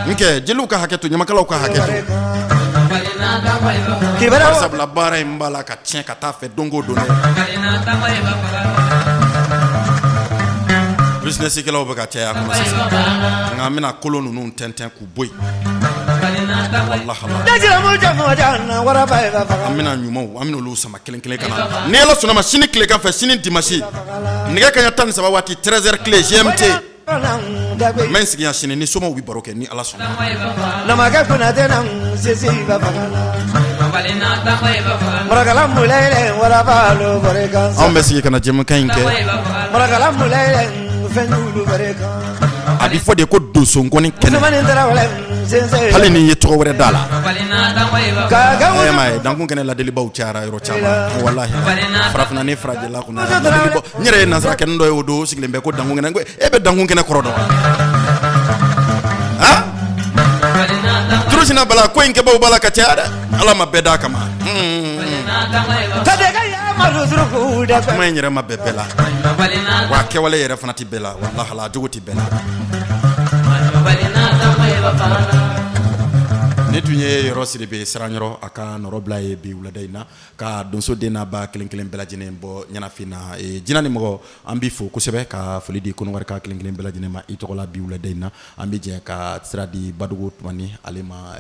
ye nkɛ jeliw ka hakɛ to ɲamakalaw ka hakɛ to barisabula baara in b'a la ka tiɲɛ ka taa fɛ don o don dɛ businessikɛlaw bɛ ka caya kɔnɔ sisan nka an bɛna kolon ninnu tɛntɛn k'u bɔ yen an bɛna ɲumanw an bɛna olu sama kelen kelen ka na ni Ala sɔnna ma sini tilegan fɛ sini dimanche nɛgɛ kaɲɛ 13 waati 13h tile GMT n bɛ n sigi yan sini ni somaw bɛ baro kɛ ni Ala sɔnna Namakɛ kunatɛ na sisi ba fagala Marakala mulele wara balo bareka anw bɛ sigi ka na jɛmukan in kɛ Marakala mulele fɛnulu bareka a bɛ fɔ de ko donso ngɔni kɛnɛ hali ni ye tɔgɔ wɛrɛ da la ma ye dankun kɛnɛ ladelibaw cayara yɔrɔ caman wallahi farafinna ni farajɛla kunna ladelibaw n yɛrɛ ye nansara kɛnɛ dɔ ye o don sigilen bɛ ko dankun kɛnɛ e bɛ dankun kɛnɛ kɔrɔ dɔn wa Touré sina bala ko in kɛbaw b'a la ka caya dɛ Ala ma bɛɛ d'a kama kuma in yɛrɛ ma bɛɛ bɛɛ la wa kɛwale yɛrɛ fana tɛ bɛɛ la wallahi la jogo tɛ bɛɛ la ne tun ye yɔrɔ siri be siranyɔrɔ a ka nɔrɔ bila ye bi wulada in na ka donso den n'a ba kelen kelen bɛɛ lajɛlen bɔ ɲɛnafin na jina ni mɔgɔ an b'i fo kosɛbɛ ka foli di Konowari ka kelen kelen bɛɛ lajɛlen ma i tɔgɔ la bi wulada in na an bɛ jɛ ka sira di Badugu Tumani ale ma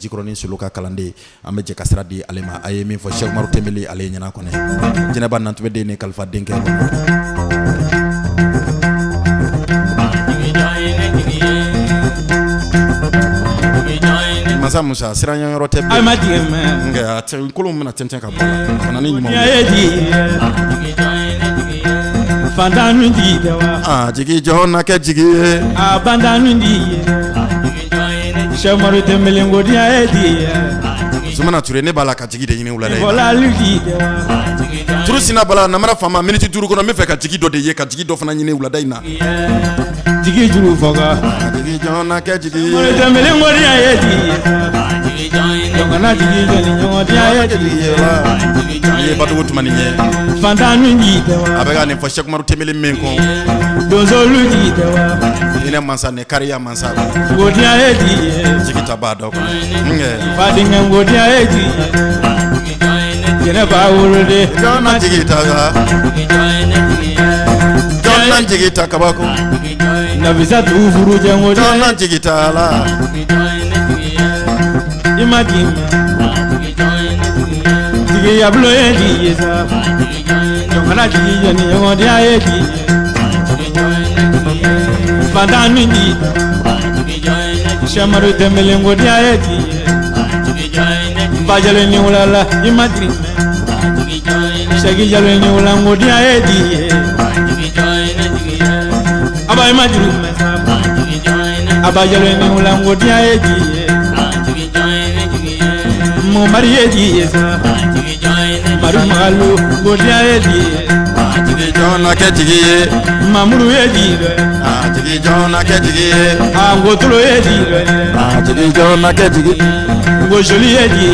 Jikɔrɔni Solo ka kalanden an bɛ jɛ ka sira di ale ma a ye min fɔ Cheikh Umaru Tembeli ale ye ɲɛna kɔnɛ Jɛnɛba Nantubɛ den ni kalifa denkɛ Masa Musa siranya yɔrɔ tɛ bi nka kolon bɛna tɛntɛn ka bɔ la kana ni ɲumanw Fantanu di dewa jigi jɔn na kɛ jigi ye bandanu di Cheikh Umaru Tembeli ngodiya di Zumana Touré ne b'a la ka jigi de ɲini wula dɛ Volalu di dewa Touré sina bala namara fama minute 5 kɔnɔ n bɛ fɛ ka jigi dɔ de ye ka jigi dɔ fana ɲini wulada in na jigi juru fɔga jigi jɔn na kɛ jigi ye Umaru Tembeli ngodiya di Jɔnkana jigi jɔli ngodiya di ye Badugu Tumani ye Fantanu di dewa a bɛ ka nin fɔ Cheikh Umaru Tembeli min kɔ Donsolu di dewa hinɛ mansa ne kariya mansa ngodiya di jigi ta b'a dɔ kɔnɔ Fadinga ngodiya di Jɛnɛba wolode jɔn na jigi ta jɔn na jigi ta kabako Nafisa tu furu jɛngo jɔn na jigi ta la ima di jigi yabulo ye di ye sa Jɔnkana jigi jɔni ngodiya ye di Fantanu di Cheikh Umaru Tembeli ngodiya ye di Bajalo ni wulala ima di Cheikh Jalo ni wula ngodiya ye di Aba ima di Abajalo ni ulango dia eji Mo mari eji esa Maru malu godia eji Jona ke jigi Mamuru eji jigi jona ke jigi Angotro eji jigi jona ke jigi Gojoli eji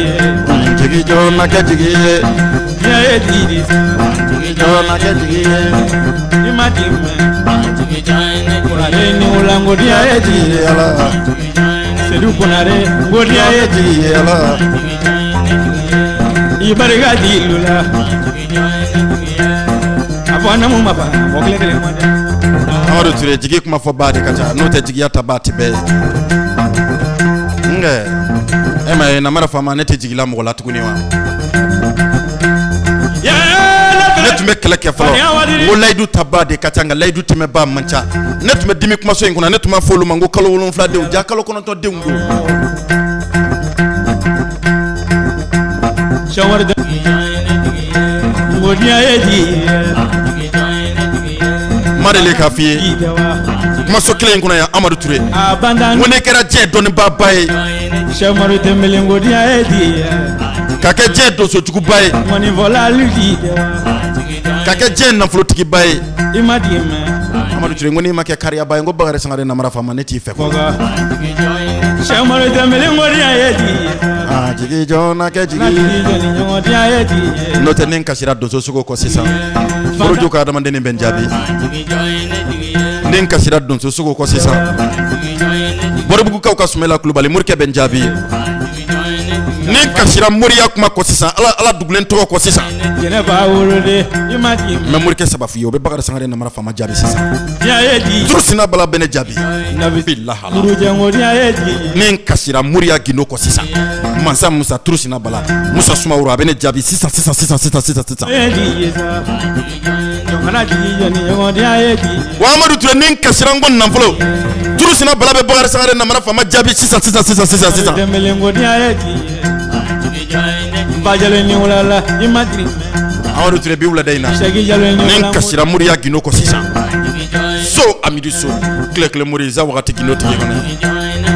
jigi jona ke jigi dia eji jigi jona ke jigi Imadime Kunare ni ulango dia eji ala Sedu kunare godia eji ala Ibariga dilula Abwana mu mapa okle kele mwande Amadu Ture jigi kuma fo ba de kacha no te jigi ya tabati be nge ema na mara fama ne te jigi la mo la tukuni wa ne tume kele ke falo wo laidu tabade kacha nga laidu time ba mancha ne tume dimi kuma so nguna ne tume folu mango kalo wolon fla de ja kalo kono to de ngo Shawar da Godiya eji Marele kafiye kuma so kele nguna ya Amadu Ture Abandan wone kera je doni babaye Shamaru tembele godiya eji kake je do so tuku baye Moni vola ludi kake je na flo tiki baye Imadime Amadu Ture ngoni make kariya baye ngo bagare sangare na mara fama ne ti fe ko Koga Shamaru tembele godiya eji jigi jona ke jigi Joni godiya eji no te nen kasira do so sugo ko sisa foro joka adama deni benjabi nen kasira do so sugo ko sisa borbugu kaw kasumela klubali murke benjabi nen kasira muriya kuma ko sisa ala duglen to ko sisa Jene ba worode Imadime me murke sabafi yo be bagare sangare na mara fama jabi sisa Ya eji trusina bala bene jabi Nabi billah Guru godiya eji nen kasira muriya gino ko sisa mansa musa trusina bala musa suma wura bene jabi sisa Eji esa Jongana jiji joni godiya eji wa Amadu Ture nen kasira ngon nan folo trusina bala be bagare sangare na mara fama jabi sisa Tembele godiya eji Bajalo ni ulala Imadime Amadu Ture bi wula dayna Shagi jalo ni nen ulala kasira muriya gino ko sisa so amidi so kle muri za wakati gino tigi kana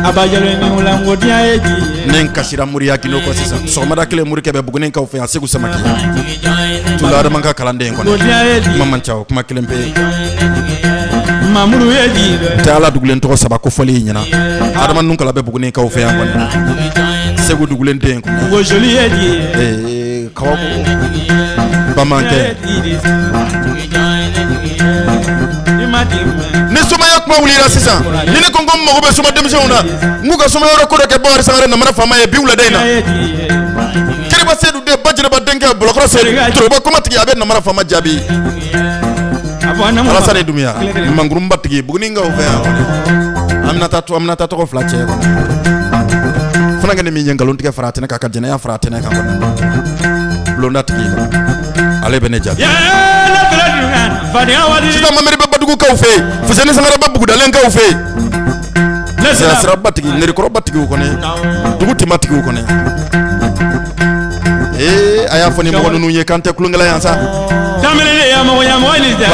Abajalo ni ulala godiya eji nen kasira muriya gino ko sisa so mada kle muri ke be bugunen ka ofe asegu samaki tulada manka kalande ngona Godiya eji mamman chaw kuma kelempe Mamuru eji ta ala dugulen to saba ko foli nyina adama nun kala be bugunen ka ofe ngona segu dugulen den ko Gojoli eji kawako bamanke ni soma ya kuma wulira sisan ni ne kongo mago be soma demse una nguga soma yoro ko ke bawar sangare na mana fama e biwla dayna kiriba sedu de bajira ba denke blokro sedu troba kuma tigi abe na mana fama jabi ala sare dumia mangurum batigi bugni nga ofe amna ta to flache fana ngene mi nyangalon tike frate na kaka jena ya frate na kaka blonda tigi ale bene jabi sita mamere be badugu ka ofe fusene sangare ba bugu dalen ka ofe ya sira batigi ngeri ko batigi ko ne dugu timatigi ko ne aya foni mo nunu ye kante kulungela yansa Tamele ya mo ni da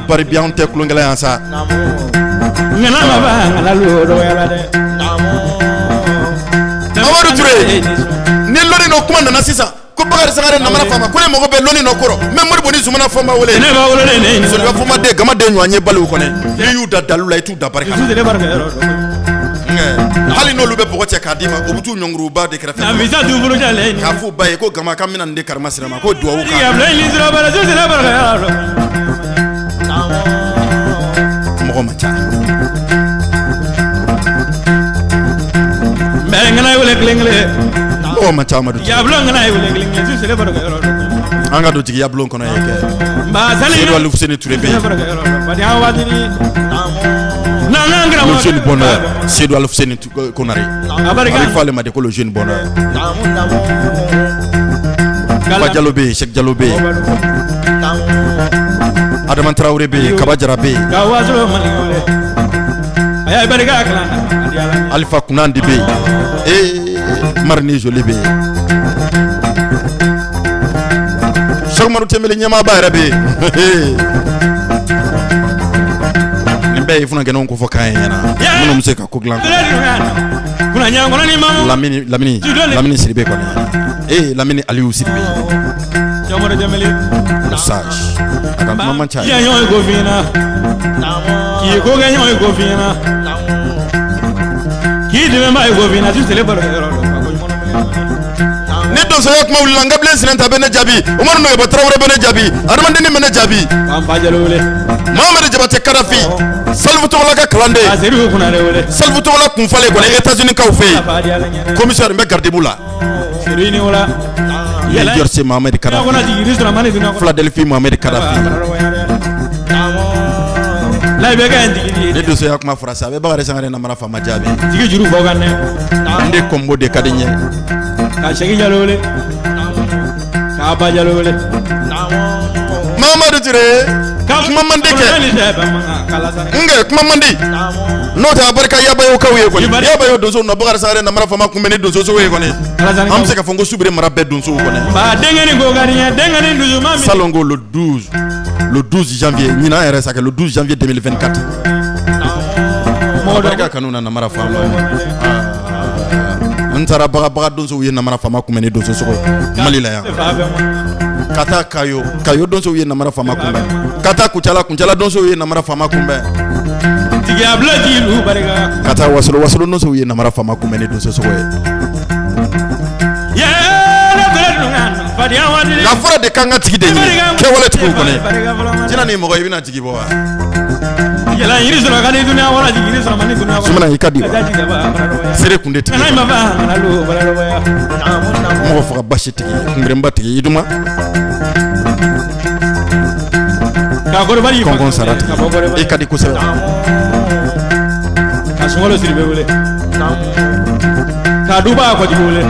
bari bi on te kulungela yansa ngana ma ba ngala lo do ya la de Amadu Ture ni loni no kuma na sisa ko bagare sangare na mara fama ko ne mo be loni no koro même modi boni sumana fama wole ne ba wole ne so ba fama de gama de nyanye balu ko ne yu da dalula itu da barka de barka hali no lube bogo che kadima obutu nyongru ba de krefe na visa du bulu jale ka fu baye ko gama kamina de karma sirama ko duwa ka ya blay ni zira bara zira barka mo macha ngana wole klengle mo macha Amadu ya blon ngana wole klengle zira barka anga do jigi ya blon kono yeke ba sali do alu fuseni Ture be ba ya wadini le jeune bonheur c'est doit le faire konari il faut le mettre le jeune bonheur Kaba Diallobe Cheikh Diallobe Adama Traoré be Kaba Jarabe Alpha Kunandi be Marni Joli be Cheikh Marou Temele Nyama Bayra be be ye funa gɛnɛw ko fɔ kan ye ɲɛna minnu bɛ se ka ko dilan Lamini Siribe kɔni Lamini Aliou Siribe le sage a ka kuma man ca ye k'i ko kɛ ɲɔgɔn ye ko f'i ɲɛna k'i dɛmɛbaa ye ko f'i ɲɛna tu tɛle baro kɛ yɔrɔ dɔn ni donsoya kuma wulila n Gabilen Sinɛnta bɛ ne jaabi Umaru Nɛgɛbɔ Tarawele bɛ ne jaabi Adamadennin bɛ ne jaabi k'an ba Jalo wele Mahamadu Jabate Kadafi Salfu Togola ka kalanden a Serifu Kunare wele Salfu Togola kunfalen kɔni États-Unis kaw fɛ yen commissaire n bɛ garde-bu la Serifu ni wala Jorse Mahamadu Kadafi Philadelphie Mahamadu Kadafi ne donsoya kuma fɔra sa a bɛ Bakari Sangare Namara Fama jaabi jigi juru fɔ kan dɛ n de kombo de ka di n ye ka Segi Jalo wele k'a ba Jalo wele Mahamadu Ture kuma man di kɛ nge kuma man di n'o tɛ a barika yabayo kaw ye kɔni yabayo donso na Bakari Sangare Namara Fama kun bɛ ni donso sogo ye kɔni an bɛ se ka fɔ n ko Subire mara bɛɛ donsow kɔni ba denkɛni ko ka di n ye denkɛni dusuma min salon ko le 12 janvier ɲinan yɛrɛ sa kɛ le 12 janvier 2024 barika kanu na Namara Fama n taara baga donsow ye Namara Fama kun bɛ ni donso sogo ye Mali la yan ka taa kayo donsow ye Namara Fama kunbɛn ka taa kucala donsow ye Namara Fama kunbɛn tigiya bila jigilu barika ka taa wasolo donsow ye Namara Fama kunbɛn ni donso sogo ye nka fɔra de kan ka tigi de ɲini kɛwale tigiw kɔnɔ jina ni mɔgɔ i bɛna jigi bɔ wa yala yiri sɔrɔ ka di dunuya wala jigi sɔrɔ man di dunuya sumana i ka di wa sere kun de tigi mɔgɔ faga basi tigi kunbirenba tigi i duma kɔnkɔn sara tigi i ka di kosɛbɛ ka Sunkalo Siribe wele ka Duba Kojugu wele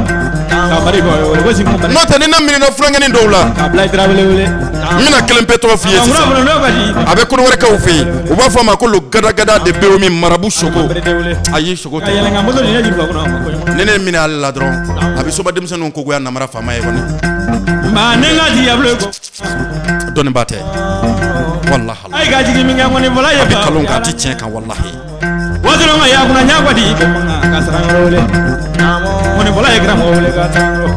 ka Bari wele ko sin n'o tɛ ni na minɛna fulankɛnin dɔw la ka Ablaye Tarawele wele n bɛna kelen pe tɔgɔ f'i ye sisan a bɛ kɔnɔ wɛrɛ kɛw fɛ yen u b'a fɔ a ma ko le gada de Beomi marabu Soko ayi Soko tɛ ni ne minɛ ale la dɔrɔn a bɛ soba denmisɛnninw kogoya Namara Fama ye kɔni dɔnniba tɛ wallahi ai ka jigi min kɛ kɔni fɔlɔ ye a bɛ kalon kan a ti tiɲɛ kan wallahi waati ma ya kunna ɲa kwadi ka sarangaro wele kɔni fɔlɔ ye karamɔgɔ wele ka sarangaro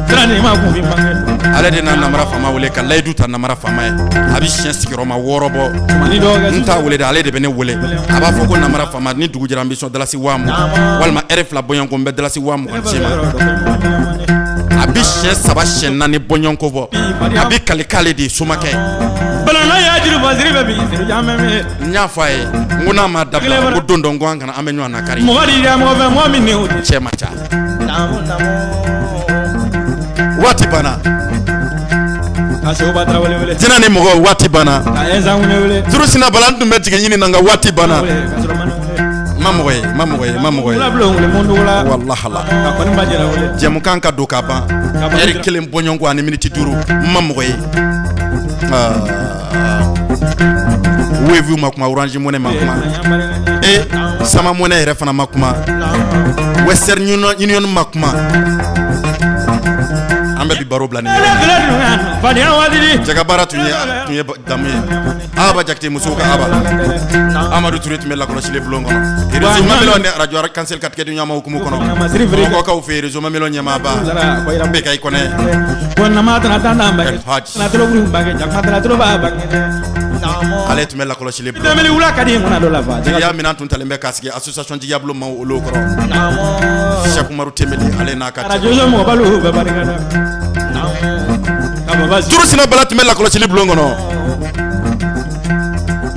sira ni ma kun fi bange ale de na Namara Fama wele ka layidu ta Namara Fama ye a bɛ siɲɛ sigiyɔrɔma 6 bɔ n t'a wele de ale de bɛ ne wele a b'a fɔ ko Namara Fama ni dugu jɛra an bɛ sɔn dalasi 20 walima heure 2 bɔɲɔgɔnko n bɛ dalasi 20 ci ma a bɛ siɲɛ 3 siɲɛ 4 bɔɲɔgɔnko bɔ a bɛ kali k'ale de ye somakɛ balana y'a juru basiri bɛ bi siri jamɛ n y'a fɔ a ye n ko n'a ma dabila ko don dɔ n ko an kana an bɛ ɲɔgɔn na kari mɔgɔ di ya mɔgɔ fɛ mɔgɔ min ne o cɛ ma ca waati banna ka Seguba Tarawele wele jina ni mɔgɔ waati banna ka Ɛnzan wele turu sina bala n tun bɛ tigɛ ɲini na nka waati banna ma mɔgɔ ye wallahala jɛmukan ka don ka ban heure 1 bɔɲɔgɔnko ani miniti 5 ma mɔgɔ ye Wave ma kuma Orange Money ma kuma Sama Money yɛrɛ fana ma kuma Western Union ma kuma an bɛ bi baro bila ni Jagabara tun ye damu ye Aba Jakite musow ka Aba Amadu Ture tun bɛ lakɔlɔsili bulon kɔnɔ réseau Mamelo ni radio cancel ka tigɛ di ɲɔgɔn ma hukumu kɔnɔ mɔgɔ kaw fɛ réseau Mamelo ɲɛmaaba bɛɛ ka i kɔnɛ ale tun bɛ lakɔlɔsili bulon jigiya minɛn tun talen bɛ k'a sigi association jigiya bulon ma olu kɔrɔ Cheikh Umaru Tembeli ale n'a ka Turu Sina Bala tun bɛ lakɔlɔsili bulon kɔnɔ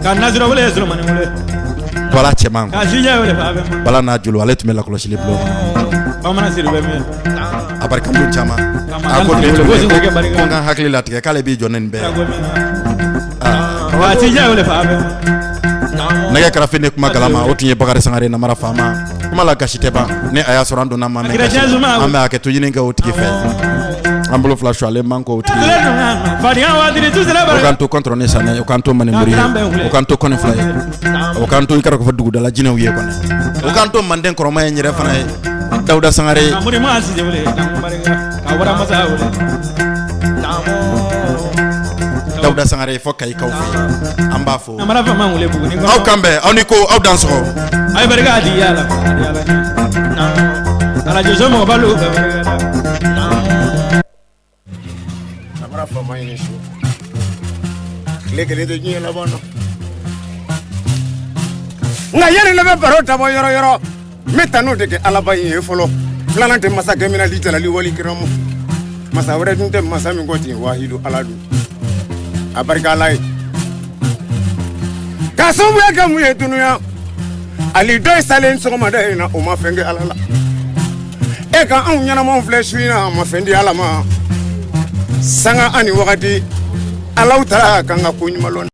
ka Nazira wele Solomani wele Bala cɛman ka Sija wele Bala n'a jolo ale tun bɛ lakɔlɔsili bulon kɔnɔ Bamanan Siri bɛ min a barikandon caman a ko n ka hakili latigɛ k'ale b'i jɔ ne nin bɛɛ wa Sija wele fa nɛgɛ kɛrɛfɛ ne kuma galama o tun ye Bakari Sangare Namara Fama kuma la gasi tɛ ban ne a y'a sɔrɔ an donna ma mɛn gasi an bɛ hakɛto ɲini kɛ o tigi fɛ an bolo fila sualen man ko o tigi o k'an to contre ne sanɛ o k'an to Manimuri ye o k'an to Kɔni fila ye o k'an to i kɛra k'o fɔ dugudala jinɛw ye kɔni o k'an to Manden kɔrɔma ye n yɛrɛ fana ye Dawuda Sangare Dawuda Sangare fo Kayikaw fe an b'a fo Namara fama wele Buguni aw kan bɛn aw ni ko aw dan sɔgɔ ay barika di yala ala jojo mo balu ka barika Namara fama yin so lekele de nyi la bono nga yene le be baro tabo yoro metano de ke alaba yin folo flana te masa gemina li tala li wali kiramu masa wure dun te masa mi goti wahidu aladu abarika lai kasum ya gamu ye dunuya ali doy salen so ma dai na o ma fenge alala e ka an nyana mon fleshina ma fendi alama sanga ani wakati alau tara kanga kunymalon